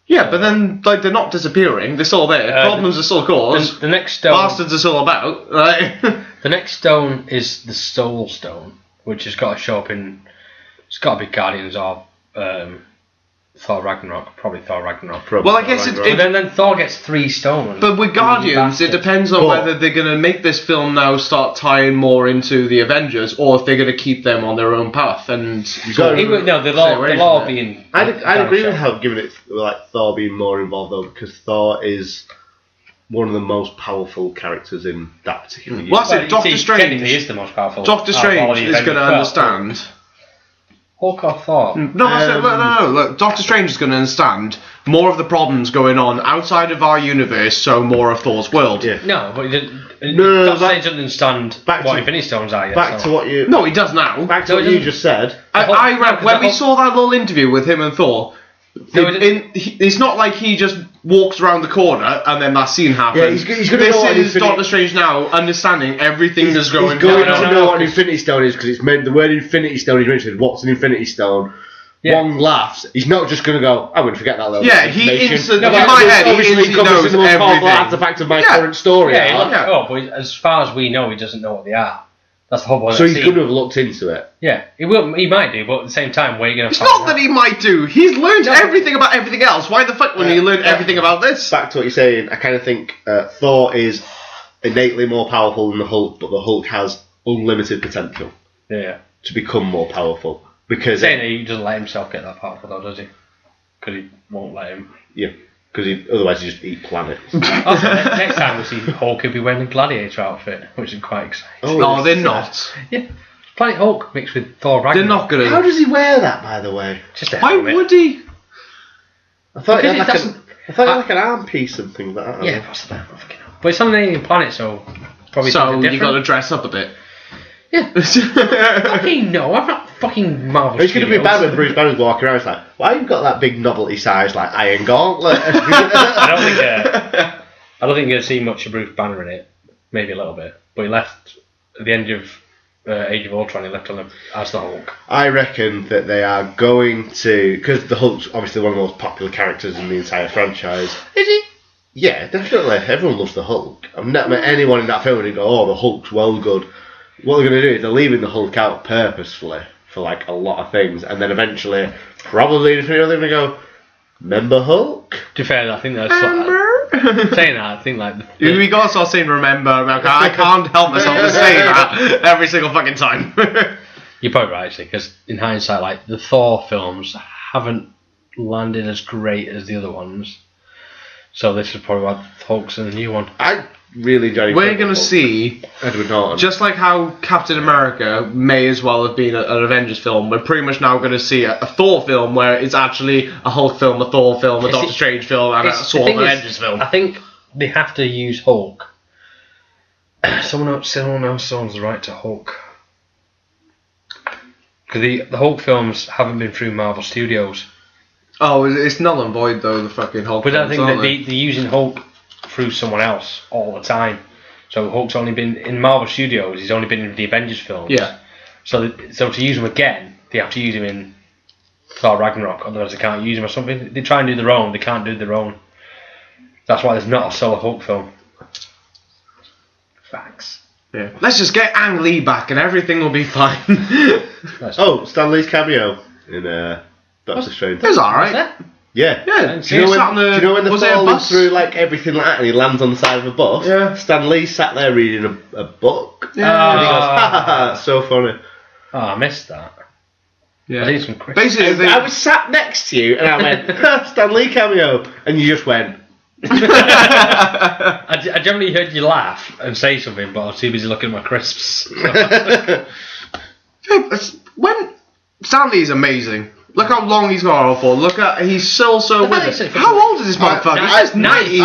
Yeah, but then, like, they're not disappearing. They're still there. Problems are still caused. The next stone... Bastards are still about. Right? The next stone is the Soul Stone, which has got to show up in... It's got to be Guardians of Thor Ragnarok. Probably Thor Ragnarok. Well, I guess But then Thor gets 3 stones. But with Guardians, it depends on whether they're going to make this film now start tying more into the Avengers, or if they're going to keep them on their own path. And they'll all be in... I'd agree with how giving it like Thor being more involved though, because Thor is one of the most powerful characters in that particular universe. Well, Doctor Strange technically is the most powerful. Doctor Strange is going to understand. Hulk or Thor? No. Look, Doctor Strange is going to understand more of the problems going on outside of our universe, so more of Thor's world. Yeah. No, but Doctor Strange doesn't understand what Infinity Stones are yet. To what you... No, he does now. Back to what you just said. When we saw that little interview with him and Thor, it's not like he just walks around the corner and then that scene happens. Yeah, he's gonna know this is Doctor Strange now understanding everything that's going on. He's going to know what an Infinity Stone is because it's meant the word Infinity Stone is mentioned. What's an Infinity Stone? Yeah. Wong laughs. He's not just going to go, I'm going to forget that little he instantly, in my head, he knows the most powerful artifact of my current story. But as far as we know, he doesn't know what they are. That's the whole point. So he could have looked into it. Yeah, he might do, but at the same time, where are you going to? It's not that he might do. He's learned everything about everything else. Why the fuck wouldn't he learn everything about this? Back to what you're saying, I kind of think Thor is innately more powerful than the Hulk, but the Hulk has unlimited potential. Yeah. To become more powerful because saying that he doesn't let himself get that powerful, though, does he? Because he won't let him. Yeah. Because otherwise you just eat planets. Also, next time we see Hulk, he'll be wearing a gladiator outfit, which is quite exciting. Oh, they're not. Yeah. Planet Hulk mixed with Thor Ragnarok. They're not gonna. How does he wear that, by the way? Just a Why helmet. would he? I thought he Because had it like doesn't- I thought he had like an arm piece and things like that. Yeah, possibly. But it's on an alien planet, so probably So something you got to different. dress up a bit. Yeah. Fucking no, I'm not fucking Marvel It's going to be Studios. bad when Bruce Banner's walking around. It's like, why have you got that big novelty size like Iron Gauntlet? I don't think you're going to see much of Bruce Banner in it. Maybe a little bit. But he left at the end of Age of Ultron, he left on as the Hulk. I reckon that they are going to, because the Hulk's obviously one of the most popular characters in the entire franchise. Is he? Yeah, definitely. Everyone loves the Hulk. I've never met anyone in that film and go, "Oh, the Hulk's well good." What they're going to do is they're leaving the Hulk out purposefully for like a lot of things, and then eventually, probably they're going to go, "Remember Hulk?" To be fair, I think that's saying that. I think like We got to start saying remember. I can't help myself to say that every single fucking time. you're probably right actually, because in hindsight, like the Thor films haven't landed as great as the other ones. So this is probably why Hulk's in the new one. I really enjoyed. We're going to see, Edward Norton. just like how Captain America may as well have been an Avengers film, we're pretty much now going to see a Thor film where it's actually a Hulk film, a Thor film, a Doctor Strange film, and a sort of Avengers film. I think they have to use Hulk. Someone else owns the right to Hulk. Because the Hulk films haven't been through Marvel Studios. Oh, it's null and void though, the fucking Hulk But I films, think that aren't they? they're using Hulk through someone else all the time. So Hulk's only been in Marvel Studios. He's only been in the Avengers films. Yeah. So to use him again, they have to use him in Thor Ragnarok. Otherwise, they can't use him or something. They try and do their own. They can't do their own. That's why there's not a solo Hulk film. Facts. Yeah. Let's just get Ang Lee back and everything will be fine. Oh, Stan Lee's cameo in Doctor Strange. It was alright. Yeah. Yeah. Do you know when they're was it a falling bus? through like everything like that and he lands on the side of a bus? Yeah. Stan Lee sat there reading a book. Yeah. And he goes, ha ha ha, it's so funny. Oh, I missed that. Yeah. I need some quick. Basically, I was sat next to you and I went, Stan Lee cameo. And you just went, I generally heard you laugh and say something, but I was too busy looking at my crisps. when Stanley's amazing. Look how long he's gone on for. Look at he's still so with it. How old is this motherfucker? He's just 90,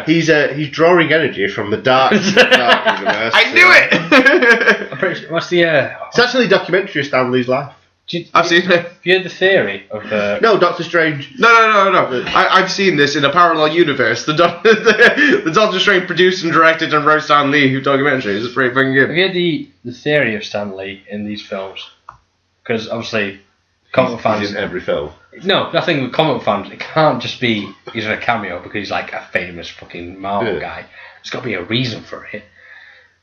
isn't he? he's drawing energy from the dark universe. I knew it. I'm pretty sure, what's the It's actually a documentary of Stan Lee's life. I've seen it. Have you heard the theory of the? No, Doctor Strange. No. I've seen this in a parallel universe. The Doctor Strange produced and directed and wrote Stan Lee documentary. It's pretty fucking good. Have you heard the theory of Stan Lee in these films? Because obviously, comic fans. He's in every film. No, nothing with comic fans. It can't just be he's in a cameo because he's like a famous fucking Marvel guy. There's got to be a reason for it.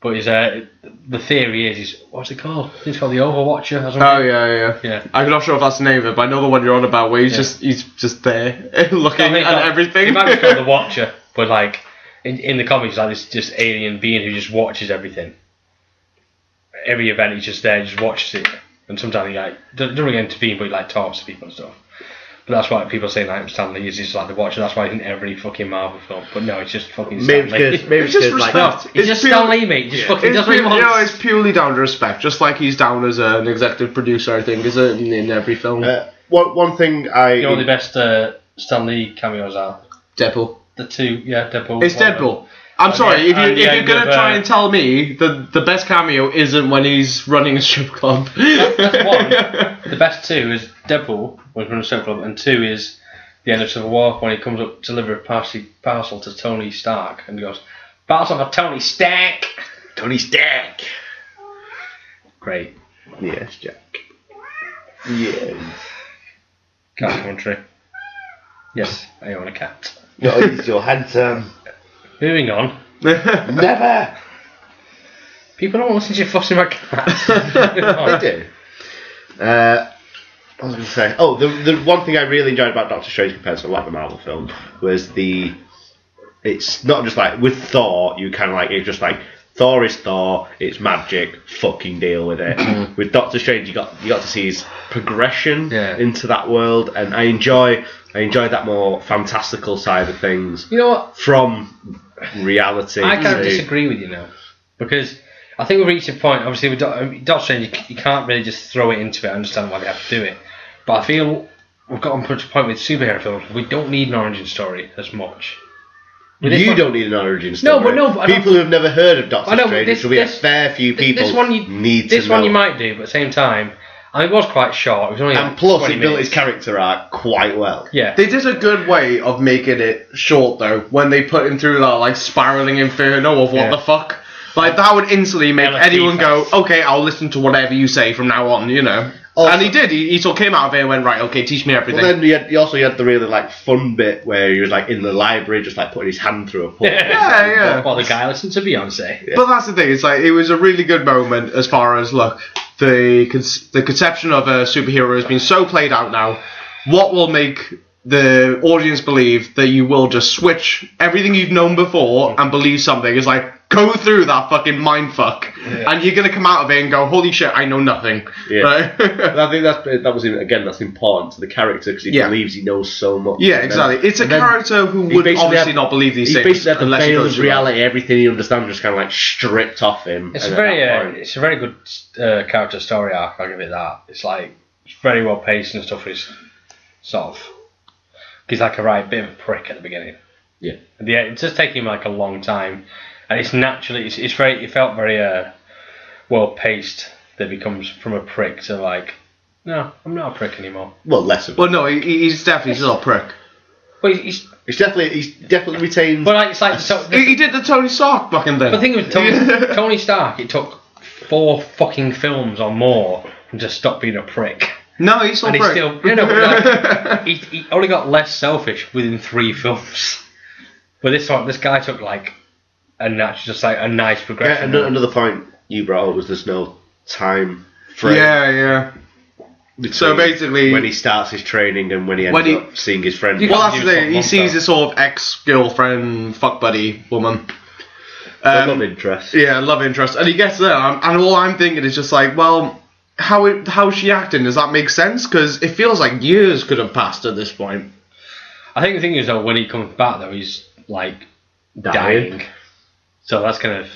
But the theory is what's it called? It's called the Overwatcher or something. Oh yeah. Yeah. I'm not sure if that's the name of it, but I know the one you're on about where he's just there looking at everything. He might be called the Watcher, but like in the comics, like this just alien being who just watches everything. Every event, he's just there, just watches it, and sometimes he like doesn't really intervene, but he like talks to people and stuff. But that's why people say like Stan Lee is just like the Watcher. That's why he's in every fucking Marvel film. But no, it's just fucking Stan Lee. It's just respect. He's just Stan Lee, mate. He just fucking does what he wants. It's purely down to respect. Just like he's down as an executive producer, I think, is it in every film. One thing You know the best Stan Lee cameos are? Deadpool. The two, Deadpool. It's Deadpool. I'm sorry, if you're going to try and tell me the best cameo isn't when he's running a strip club. That's one. The best two is Deadpool, when he's running a strip club, and two is the end of Civil War, when he comes up to deliver a parcel to Tony Stark, and he goes, "Parcel for Tony Stark!" Tony Stark. Great. Yes, Jack. Yes. Cat country. Yes, I own a cat. No, you're handsome. Moving on. Never. People don't listen to you fussing about cats. They do. I was going to say, the one thing I really enjoyed about Doctor Strange compared to like the Marvel film was it's not just like with Thor, you kind of like it's just like Thor is Thor. It's magic. Fucking deal with it. With Doctor Strange, you got to see his progression into that world, and I enjoy that more fantastical side of things. You know what? From reality. I kind of disagree with you now, because I think we've reached a point. Obviously, with Doctor Strange, you can't really just throw it into it. I understand why they have to do it, but I feel we've gotten to a point with superhero films. We don't need an origin story as much. You don't need an origin story. But people who have never heard of Doctor Strange, which will be a fair few people, need to know. This one you might do, but at the same time, it was quite short. It was only and plus, he built his character arc quite well. Yeah, they did a good way of making it short though. When they put him through that like spiraling inferno of what the fuck, like that would instantly make anyone go, okay, I'll listen to whatever you say from now on. You know. Also, and he did. He sort of came out of it and went, right, okay, teach me everything. Well, then he also had the really like fun bit where he was like in the library, just like putting his hand through a portal. Yeah. While the guy listened to Beyonce. Yeah. But that's the thing. It's like it was a really good moment as far as look, the conception of a superhero has been so played out now. What will make the audience believe that you will just switch everything you've known before and believe something is like go through that fucking mindfuck and you're gonna come out of it and go, holy shit, I know nothing. Yeah. Right? I think that's important to the character because he believes he knows so much. Yeah, exactly. It's a character who would obviously not believe these things. He basically had the veil of reality, everything he understands just kind of like stripped off him. It's a very good character story arc. I'll give it that. It's like very well paced and stuff. Is sort of. He's like a bit of a prick at the beginning. Yeah. It's just taking him like a long time, and it's naturally it felt very well paced. That becomes from a prick to like, no, I'm not a prick anymore. Well, less of. Well, no, he's definitely still a prick. Well, he's definitely retained. But like, it's like he did the Tony Stark fucking thing. The thing with Tony Stark, it took 4 fucking films or more to stop being a prick. No, he's still but he only got less selfish within 3 films. But this guy took like a nice progression. Yeah, another point you brought up was there's no time frame. Yeah. So basically, when he starts his training and when he ends up seeing his friend. Well, that's the thing. He sees this sort of ex-girlfriend, fuck buddy woman. Love interest. Yeah, love interest, and he gets there, and all I'm thinking is just like, well. How's she acting? Does that make sense? Because it feels like years could have passed at this point. I think the thing is though, when he comes back though, he's like dying. So that's kind of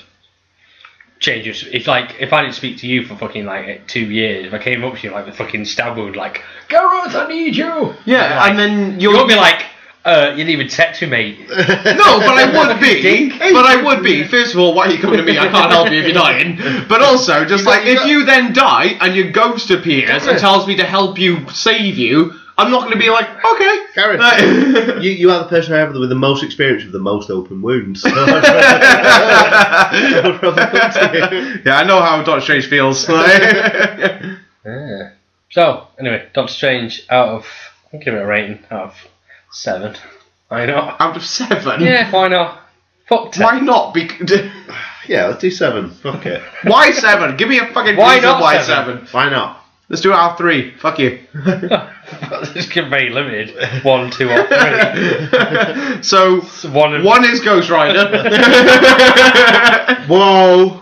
changes. If I didn't speak to you for fucking like 2 years, if I came up to you like the fucking stab wound, like Gareth, I need you. Yeah, and then you'll be like. You didn't even text me, mate. No, but I would be. First of all, why are you coming to me? I can't help you if you're dying. But also, just if you then die and your ghost appears and tells me to help you, save you, I'm not going to be like, okay. Gareth, you are the person I have with the most experience with the most open wounds. So yeah, I know how Doctor Strange feels. Yeah. So, anyway, Doctor Strange I'll give it a rating out of 7. Why not? Out of 7? Yeah, why not? Fuck 10. Why not? Yeah, let's do 7. Fuck it. Why 7? Give me a fucking why reason not why 7? Why not? Let's do it out of 3. Fuck you. This is very limited. 1, 2, or 3. So, 1 is Ghost Rider. Whoa.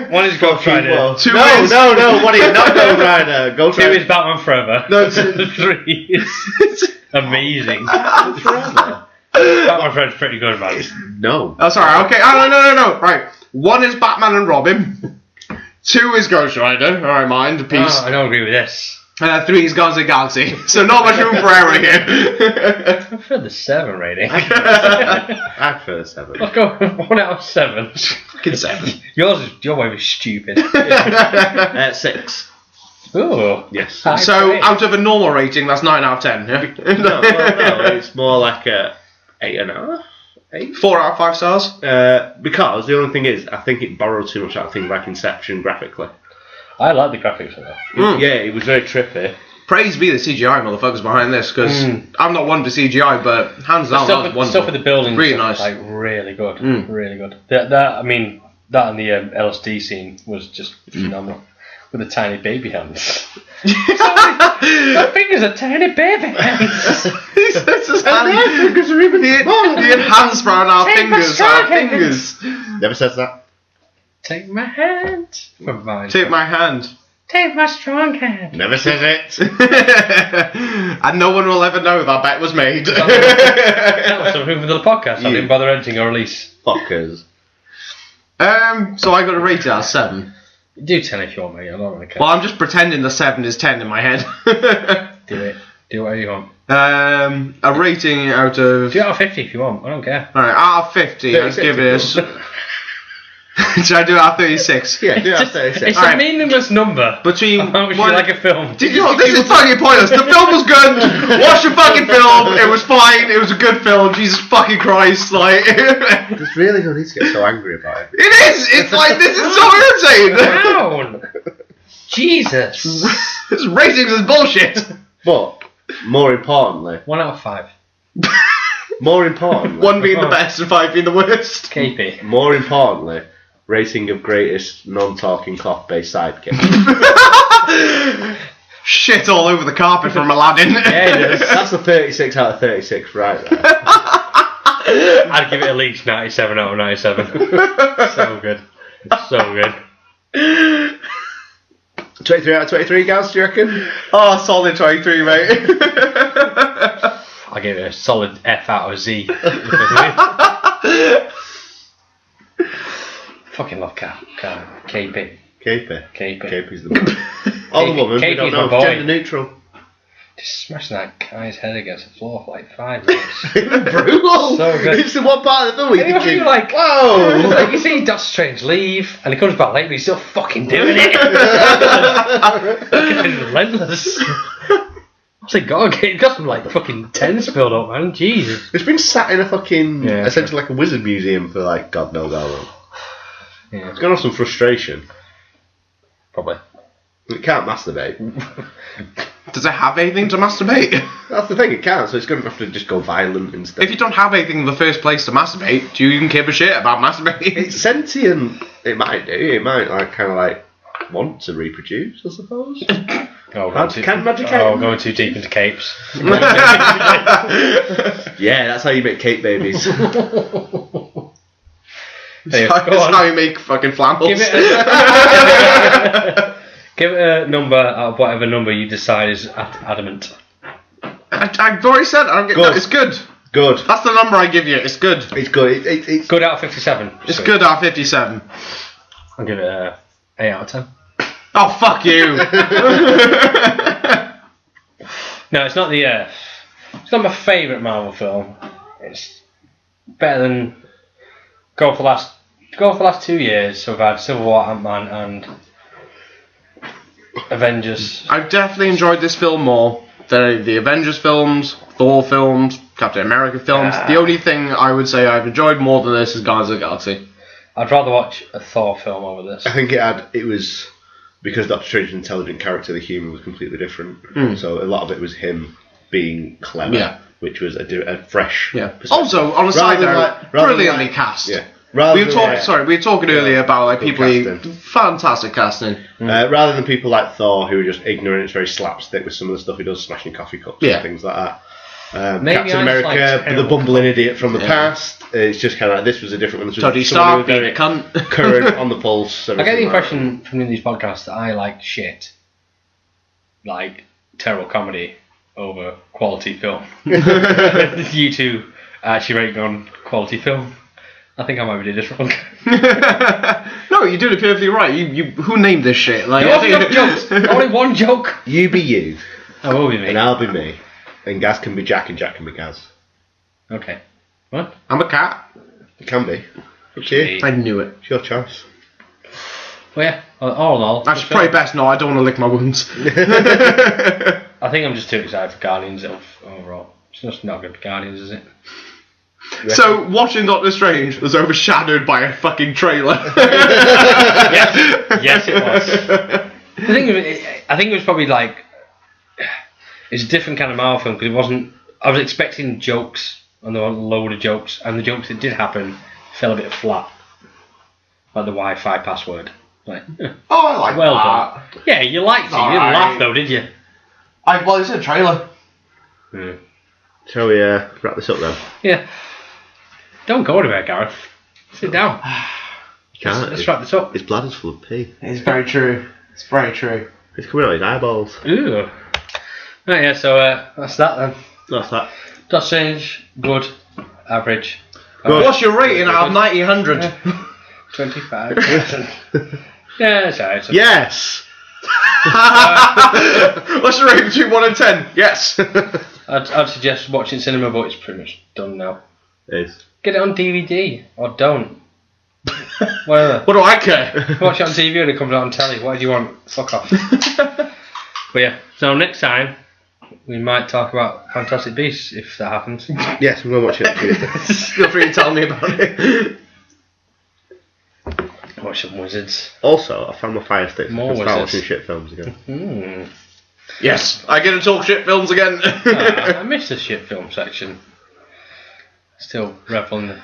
1 is Ghost Rider. No. What is not Ghost Rider? 2 is Batman Forever. No, 3 is amazing. Batman Forever's pretty good, man. No. Oh, sorry. Okay. Oh, no. Right. 1 is Batman and Robin. 2 is Ghost Rider. All right, mind. Peace. Oh, I don't agree with this. And 3 is Guardians of the Galaxy. So not much room for error here. I prefer the 7 rating. I prefer the 7. Let's go 1 out of 7. Fucking 7. Your way was stupid. 6. Ooh. Yes. So out of a normal rating, that's 9 out of 10. Yeah? No, it's more like a 8.5. 8? 4 out of 5 stars. Because the only thing is, I think it borrowed too much out of things like Inception graphically. I like the graphics of that. Yeah, it was very trippy. Praise be the CGI motherfuckers behind this, because I'm not one for CGI, but hands down, that was wonderful. Stuff with the buildings, really nice, like really good, really good. That and the LSD scene was just phenomenal. With the tiny baby hands. My fingers are tiny baby hands. He says his hands. The hands for our fingers. Never says that. Take my hand. Take my hand. Take my strong hand. Never says it. And no one will ever know that bet was made. That was something for the podcast. I didn't bother editing or release. Fuckers. So I got to rate it as 7. Do 10 if you want, mate. I don't really care. Well, I'm just pretending the 7 is 10 in my head. Do it. Do whatever you want. A rating out of... Do it out of 50 if you want. I don't care. Alright, out of 50, I'd give it a... Should I do it out of 36? Yeah, do it out of 36. It's a meaningless number. Between... How much you like a film? Did you know, this is fucking pointless. The film was good. Watch the fucking film. It was fine. It was a good film. Jesus fucking Christ. Like... There's really no need to get so angry about it. It is! It's like, this is so irritating! Down! Jesus! This ratings is bullshit! But, more importantly... 1 out of 5. More importantly... 1 being the best and 5 being the worst. KP. More importantly... Rating of greatest non-talking cloth-based sidekick. Shit all over the carpet from Aladdin. Yeah, it is. That's a 36 out of 36 right there. I'd give it at least 97 out of 97. So good. So good. 23 out of 23, guys, do you reckon? Oh, solid 23, mate. I'll give it a solid F out of Z. Fucking love KP. KP's the one. All the women, we don't know, gender neutral. Just smashing that guy's head against the floor for like 5 minutes. Brutal! So good. It's the one part of the film where you think, like, whoa! Like, you see Doctor Strange leave, and he comes back later, and he's still fucking doing it. Fucking relentless. What's he got? He's got some like fucking tens filled up, man. Jesus. It's been sat in a fucking, essentially like a wizard museum for like God knows how long. Yeah. It's gone off some frustration. Probably. It can't masturbate. Does it have anything to masturbate? That's the thing, it can't, so it's going to have to just go violent instead. If you don't have anything in the first place to masturbate, do you even give a shit about masturbating? It's sentient. It might do. It might like kind of like want to reproduce, I suppose. Going too deep into capes. Yeah, that's how you make cape babies. That's how you make fucking flannels. Give it a number out of whatever number you decide is adamant. I've already said I don't get that. It's good. Good. That's the number I give you. It's good. It's good. It's good out of 57. It's good out of 57. I'll give it a 8 out of 10. Oh, fuck you. No, it's not it's not my favourite Marvel film. It's better than go for the last 2 years. So we've had Civil War, Ant-Man, and Avengers. I've definitely enjoyed this film more than the Avengers films, Thor films, Captain America films. The only thing I would say I've enjoyed more than this is Guardians of the Galaxy. I'd rather watch a Thor film over this. I think it was because Doctor Strange's intelligent character, the human, was completely different. So a lot of it was him being clever, which was a fresh. Yeah. Also, on a side note, brilliantly cast. Yeah. We were talking earlier about like people. Fantastic casting. Rather than people like Thor who are just ignorant, it's very slapstick with some of the stuff he does, smashing coffee cups and things like that. Captain America, the bumbling idiot from the past. It's just kind of like this was a different one. Tony Stark being a cunt. Current on the pulse. I get the impression from these podcasts that I like shit, like terrible comedy over quality film. You two actually rating on quality film. I think I might be doing this wrong. No, you did it perfectly right. You who named this shit? Like, jokes. Only one joke. You be you. I will be me. And I'll be me. And Gaz can be Jack and Jack can be Gaz. Okay. What? I'm a cat. It can be. It's you. I knew it. It's your choice. Well, yeah. All in all. Actually, probably best not. I don't want to lick my wounds. I think I'm just too excited for Guardians overall. It's just not good for Guardians, is it? So, watching Doctor Strange was overshadowed by a fucking trailer. Yes, it was. I think it was probably like it's a different kind of Marvel film because it wasn't. I was expecting jokes, and there were a load of jokes, and the jokes that did happen fell a bit flat, like the Wi-Fi password. Like, oh, I like well that. Done. Yeah, you liked it. You didn't laugh though, did you? Well, it's a trailer. Shall we wrap this up then? Yeah. Don't go anywhere, Gareth. Sit down. Can't. Let's wrap this up. His bladder's full of pee. It's very true. It's very true. It's coming out of his eyeballs. Ooh. Right, yeah, so that's that then. That's that. Doctor Strange, good, average. What's your rating out of 90, 100? 25. Yeah, it's alright. Yes! What's your rating between 1 and 10? Yes. I'd suggest watching cinema, but it's pretty much done now. It is. Get it on DVD, or don't. Whatever. What do I care? Watch it on TV when it comes out on telly. What do you want? Fuck off. But yeah, so next time we might talk about Fantastic Beasts if that happens. Yes, I'm going to watch it. Feel free to tell me about it. Watch some wizards. Also, I found my fire stick. More I can start wizards. watching shit films again. Yes, I get to talk shit films again. I missed the shit film section. Still revel in the...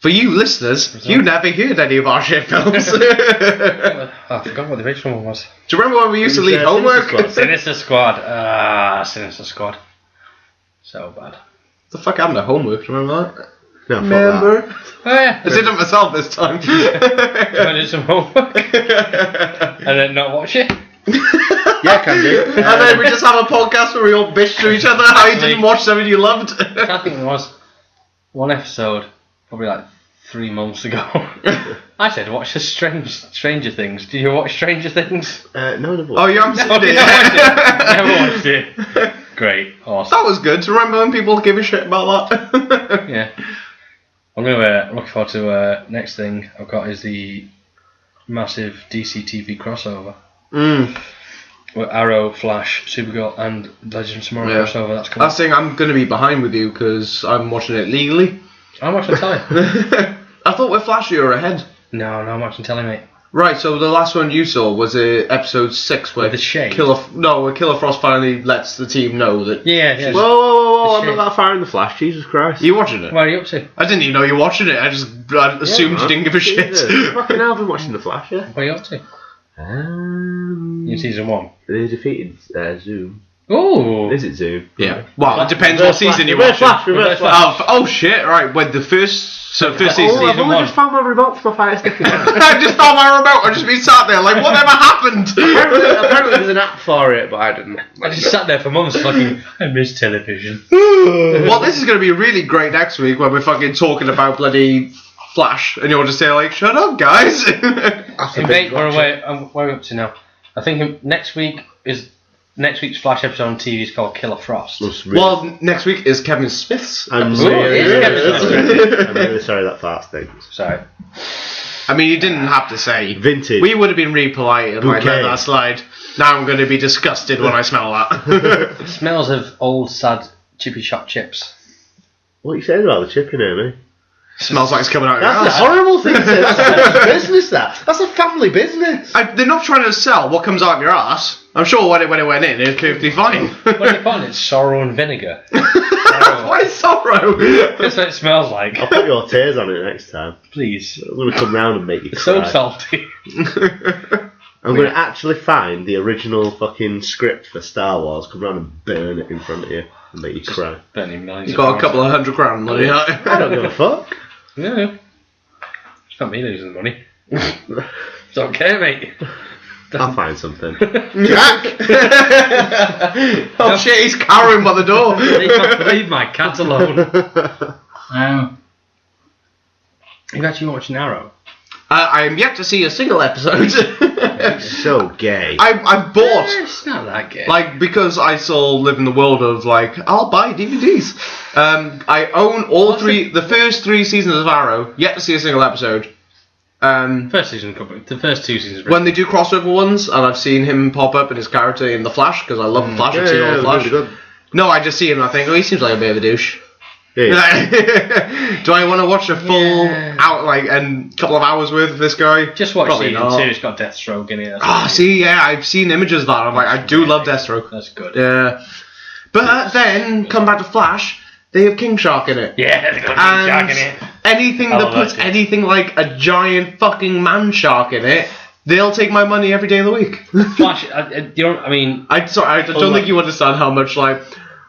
For you listeners, you never heard any of our shit films. I forgot what the original one was. Do you remember when we used to leave homework? Sinister Squad. Sinister Squad. So bad. The fuck happened to homework? Do you remember that? No, fuck Remember? Oh yeah. I did it myself this time. I did some homework. And then not watch it. that. Yeah, I can do. And then we just have a podcast where we all bitch to each other how you didn't watch something you loved. I think there was one episode, probably like 3 months ago. I said watch the Stranger Things. Did you watch Stranger Things? No, never. Oh, you haven't seen it? Never watched it. Great, awesome. That was good. Remember when people give a shit about that? Yeah. I'm looking forward to next thing I've got is the massive DC TV crossover. With Arrow, Flash, Supergirl, and Legends of Tomorrow crossover. That's coming. I think I'm going to be behind with you because I'm watching it legally. I'm watching telly. I thought with Flash you were ahead. No, I'm watching telly, mate. Right, so the last one you saw was episode 6 where With the Shade? where Killer Frost finally lets the team know that... Yeah. Whoa, I'm not that far in the Flash, Jesus Christ. Are you watching it? What are you up to? I didn't even know you were watching it. I assumed you didn't give a shit. Fucking hell, I've been watching the Flash, yeah. What are you up to? In season 1. They defeated Zoom. Ooh. Is it Zoom? Yeah. Well, it depends what season you're watching. Reverse Flash. Oh shit! Right, when the first season. I've only just found my remote for my fire stick again. I just found my remote. I just been sat there like, whatever happened? apparently there's an app for it, but I didn't. I just sat there for months fucking, I miss television. Well, this is going to be really great next week when we're fucking talking about bloody Flash, and you'll just say like, "Shut up, guys." Mate, where are we up to now? I think next week's Flash episode on TV is called Killer Frost. Well, next week is Kevin Smith's. I'm really sorry that fart stinks. Sorry. I mean, you didn't have to say. Vintage. We would have been really polite and like let that slide. Now I'm going to be disgusted when I smell that. It smells of old, sad, chippy shop chips. What are you saying about the chip in here, mate? Smells like it's coming out of your That's ass. a horrible thing to say. That's a business, that. That's a family business. They're not trying to sell what comes out of your ass. I'm sure when it went in, it could be fine. What do you call it? Sorrow and vinegar. Why sorrow? That's what it smells like. I'll put your tears on it next time. Please. I'm going to come round and make you It's cry. so salty. I'm going to actually find the original fucking script for Star Wars, come round and burn it in front of you and make you cry. Burning millions. You got a couple of £100 money. I don't give a fuck. No. It's not me losing the money. Don't care, mate. I'll find something. Jack! Oh shit, he's cowering by the door. Leave my cat alone. You've actually watched Arrow? I am yet to see a single episode. So gay. I bought... It's not that gay. Like, because I still live in the world of, like, I'll buy DVDs. I own the first 3 seasons of Arrow, yet to see a single episode. First season, the first 2 seasons. When they do crossover ones, and I've seen him pop up in his character in The Flash, because I love The Flash, I've seen all The Flash. Really good. No, I just see him and I think, oh, he seems like a bit of a douche. Yeah. Do I want to watch a full and couple of hours worth of this guy? Just watch Probably season not. 2, it's got Deathstroke in it. See, yeah, I've seen images of that. I'm like, I do love Deathstroke. That's good. Yeah. But then, come back to Flash, they have King Shark in it. Yeah, they've got King Shark in it. Anything that puts anything like a giant fucking man shark in it, they'll take my money every day of the week. Flash, I don't don't think you understand how much, like,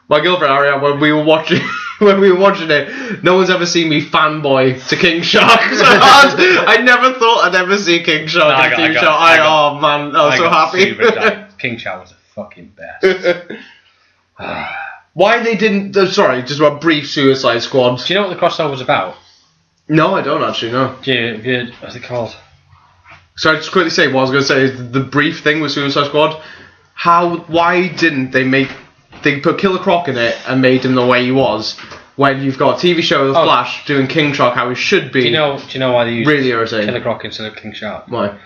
my girlfriend Aria, when we were watching when we were watching it, no one's ever seen me fanboy to King Shark. So I never thought I'd ever see King Shark and King Shark. Oh man, I was so happy. King Shark was the fucking best. Why they didn't... sorry, just a brief Suicide Squad. Do you know what the crossover was about? No, I don't actually know. What's it called? So I just quickly say what I was going to say is the brief thing with Suicide Squad. Why didn't they put Killer Croc in it and made him the way he was when you've got a TV show The Flash doing King Shark how he should be? Do you know why they used really irritating. Killer Croc instead of King Shark? Why?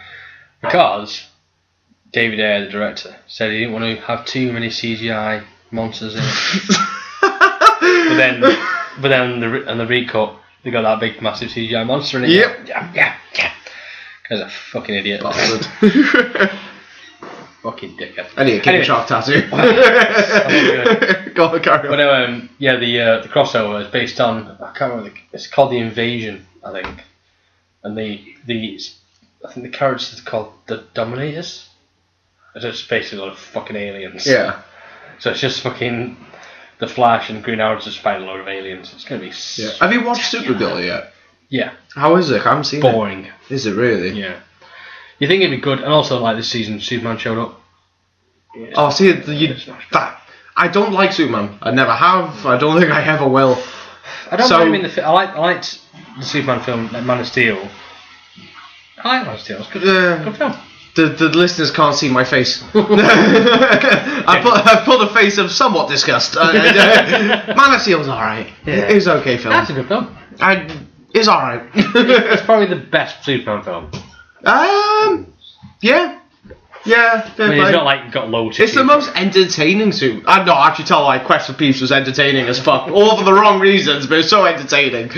Because David Ayer, the director, said he didn't want to have too many CGI monsters in it. but then the recut, they got that big massive CGI monster in it. Yep. Yeah. Guy's a fucking idiot. Bastard. Fucking dickhead. I need a King Shark tattoo. Go on, carry on. But the crossover is based on, I can't remember, it's called The Invasion, I think. And I think the characters are called the Dominators. It's just basically a lot of fucking aliens. Yeah. So it's just fucking the Flash and Green Arrow just fighting a load of aliens. It's gonna be. Yeah. Have you watched Supergirl yet? Yeah. How is it? I haven't seen it. Boring. Is it really? Yeah. You think it'd be good, and also like this season, Superman showed up. Yeah. Oh, see, I don't like Superman. I never have. I don't think I ever will. I don't mind him in the film. I liked the Superman film, like Man of Steel. I like Man of Steel. It's good film. The listeners can't see my face. I put a face of somewhat disgust. Man of Steel's alright. Yeah. It's okay film. That's a good film. It's alright. It's probably the best Superman film. Yeah. Yeah. I mean, it's not like got loads. It's the most entertaining suit. I know. Actually, tell like Quest for Peace was entertaining as fuck, all for the wrong reasons, but it's so entertaining.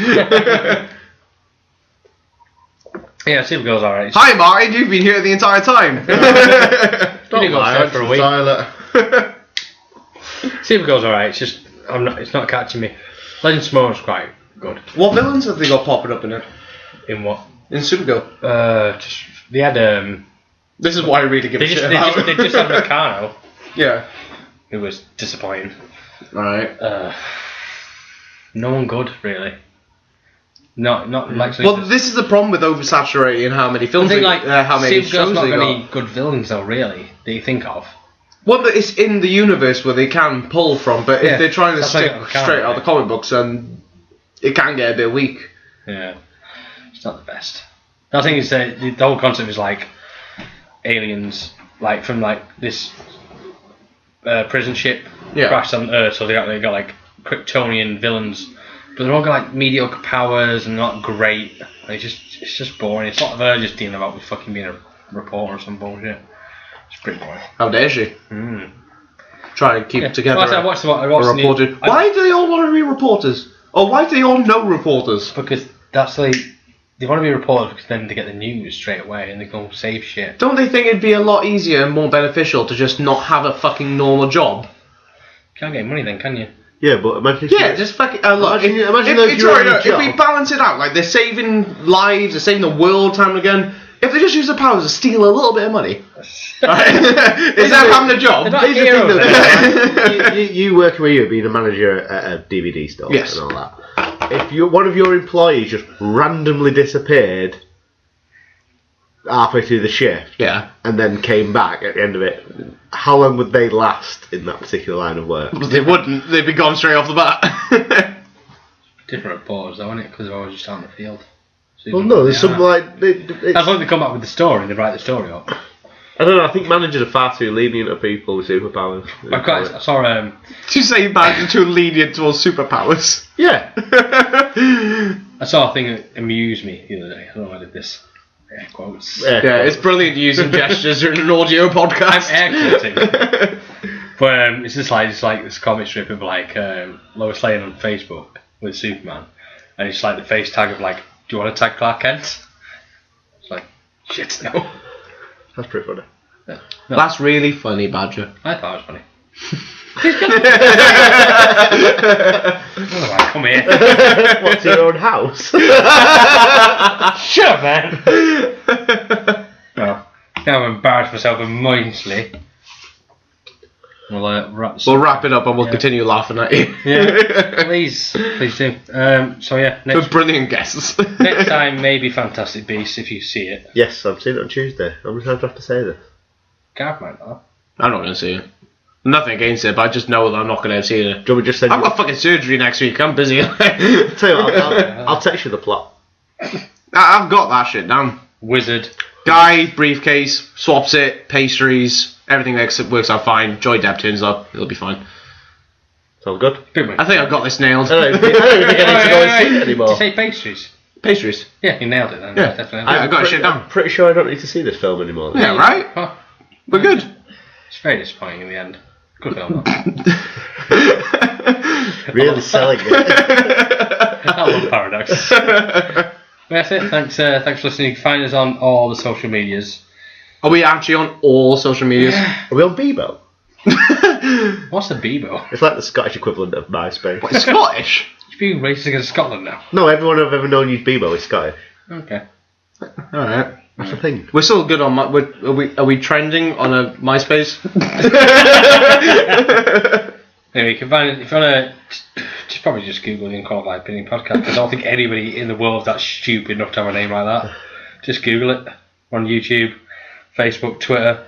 Yeah, Supergirl's alright. Hi, Martin. You've been here the entire time. Don't lie for a week. Supergirl's alright. It's just it's not catching me. Legend of Tomorrow's quite good. What villains have they got popping up in it? In what? In Supergirl. They had This is why I really give a shit about. They just had Meccano. Yeah. Who was disappointing. Alright. No one good, really. Not like. Well, this is the problem with oversaturating how many films, how many shows not they got. many good villains though, really, that you think of. Well, but it's in the universe where they can pull from, but if they're trying to stick straight out of the comic books, then it can get a bit weak. Yeah, it's not the best. I think it's the whole concept is like aliens, like from like this prison ship crashed on Earth, so they got like Kryptonian villains. But they're all got like mediocre powers and not great. It's just boring. It's not her just dealing about with fucking being a reporter or some bullshit. It's pretty boring. How dare she? Try to keep together I watched a reporter. Why do they all want to be reporters? Or why do they all know reporters? Because that's like they want to be reporters because then they get the news straight away and they go save shit. Don't they think it'd be a lot easier and more beneficial to just not have a fucking normal job? Can't get money then, can you? Yeah, but imagine just fucking look. If we balance it out, like they're saving lives, they're saving the world time and again. If they just use their powers to steal a little bit of money, is that having a job? You work where you're being a manager at a DVD store and all that. If one of your employees just randomly disappeared halfway through the shift, and then came back at the end of it, how long would they last in that particular line of work? They wouldn't. They'd be gone straight off the bat. Different reporters, though, isn't it? Because they're always just out in the field. So well, no, there's some like. That's why they come back with the story and they write the story up. I don't know. I think managers are far too lenient to people with superpowers. I saw. Did you say managers are too lenient towards superpowers? Yeah. I saw a thing that amused me the other day. I don't know why I did this. Air quotes. It's brilliant using gestures in an audio podcast. I'm air quoting. But it's just like this comic strip of like Lois Lane on Facebook with Superman, and it's like the face tag of like, do you want to tag Clark Kent? It's like, shit, no. That's pretty funny. Yeah. No. That's really funny, Badger. I thought it was funny. Oh, come here. What's your own house? Shut up, man. Well, now I've embarrassed myself immensely. We'll wrap it up and we'll continue laughing at you. Yeah, please do. So yeah, next brilliant guesses. Next time, maybe Fantastic Beasts if you see it. Yes, I've seen it on Tuesday. I'm just going to have to say this. Gav might not. I'm not going to see it. Nothing against it, but I just know that I'm not going to see it. Do you want me just send I've got fucking surgery next week. I'm busy. Tell you what, I'll text you the plot. I've got that shit down. Wizard. Guy, briefcase, swaps it, pastries, everything works out fine. Joy Depp turns up, it'll be fine. Sounds good. I think I've got this nailed. I don't think I need to go and see it anymore. Did you say pastries? Pastries. Yeah, you nailed it then. Yeah, definitely. I got shit down. I'm pretty sure I don't need to see this film anymore. Then. Yeah, right? Huh. We're good. It's very disappointing in the end. Good film. Really selling it. I love Paradox. That's it. Thanks for listening. You can find us on all the social medias. Are we actually on all social medias? Are we on Bebo? What's the Bebo? It's like the Scottish equivalent of MySpace. What, Scottish? You're being racist against Scotland now. No, everyone I've ever known use Bebo is Scottish. Okay. Alright. That's the thing. We're still good on are we trending on a MySpace? Anyway, you can find it if you want to. Just probably just Google the Unqualified Opinion Podcast. I don't think anybody in the world is that stupid enough to have a name like that. Just Google it. We're on YouTube, Facebook, Twitter.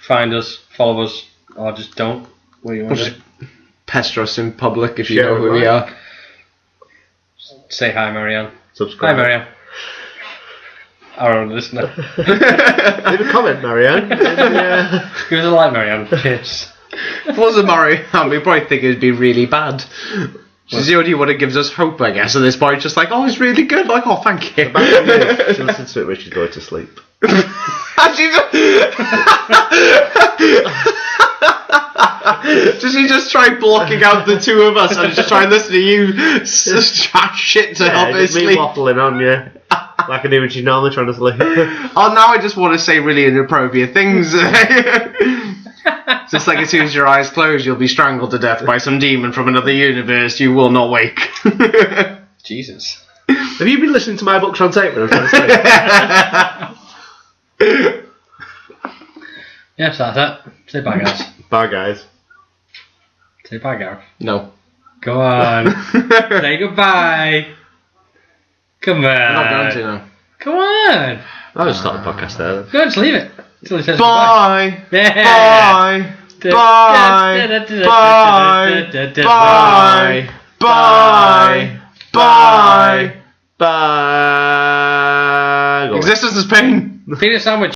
Find us, follow us, or just don't. What do you want to do? Pester us in public if you know who we are. Say hi, Marianne. Subscribe. Hi, Marianne. Our own listener. Leave a comment, Marianne. Give us a like, Marianne. Cheers. If it wasn't Marianne, we'd probably think it'd be really bad. She's the only one that gives us hope, I guess, at this point. Just like, oh, it's really good. Like, oh, thank you. She listens to it when she's going to sleep. Does she just try blocking out the two of us and just try and listen to you chat shit to help her just me sleep? waffling on, yeah. Like I do when she's normally trying to sleep. Oh, now I just want to say really inappropriate things. Just like as soon as your eyes close, you'll be strangled to death by some demon from another universe. You will not wake. Jesus. Have you been listening to my books on tape when I'm trying to sleep? Yes, that's it. Say bye, guys. Bye, guys. Say bye, Gareth. No. Go on. Say goodbye. Come on. I'm not going to now. Come on. I'll just start the podcast there then. Go, just leave it. Until he says Bye. goodbye. Bye. Bye. Bye. Bye. Bye. Bye. Existence is pain. Peanut sandwich.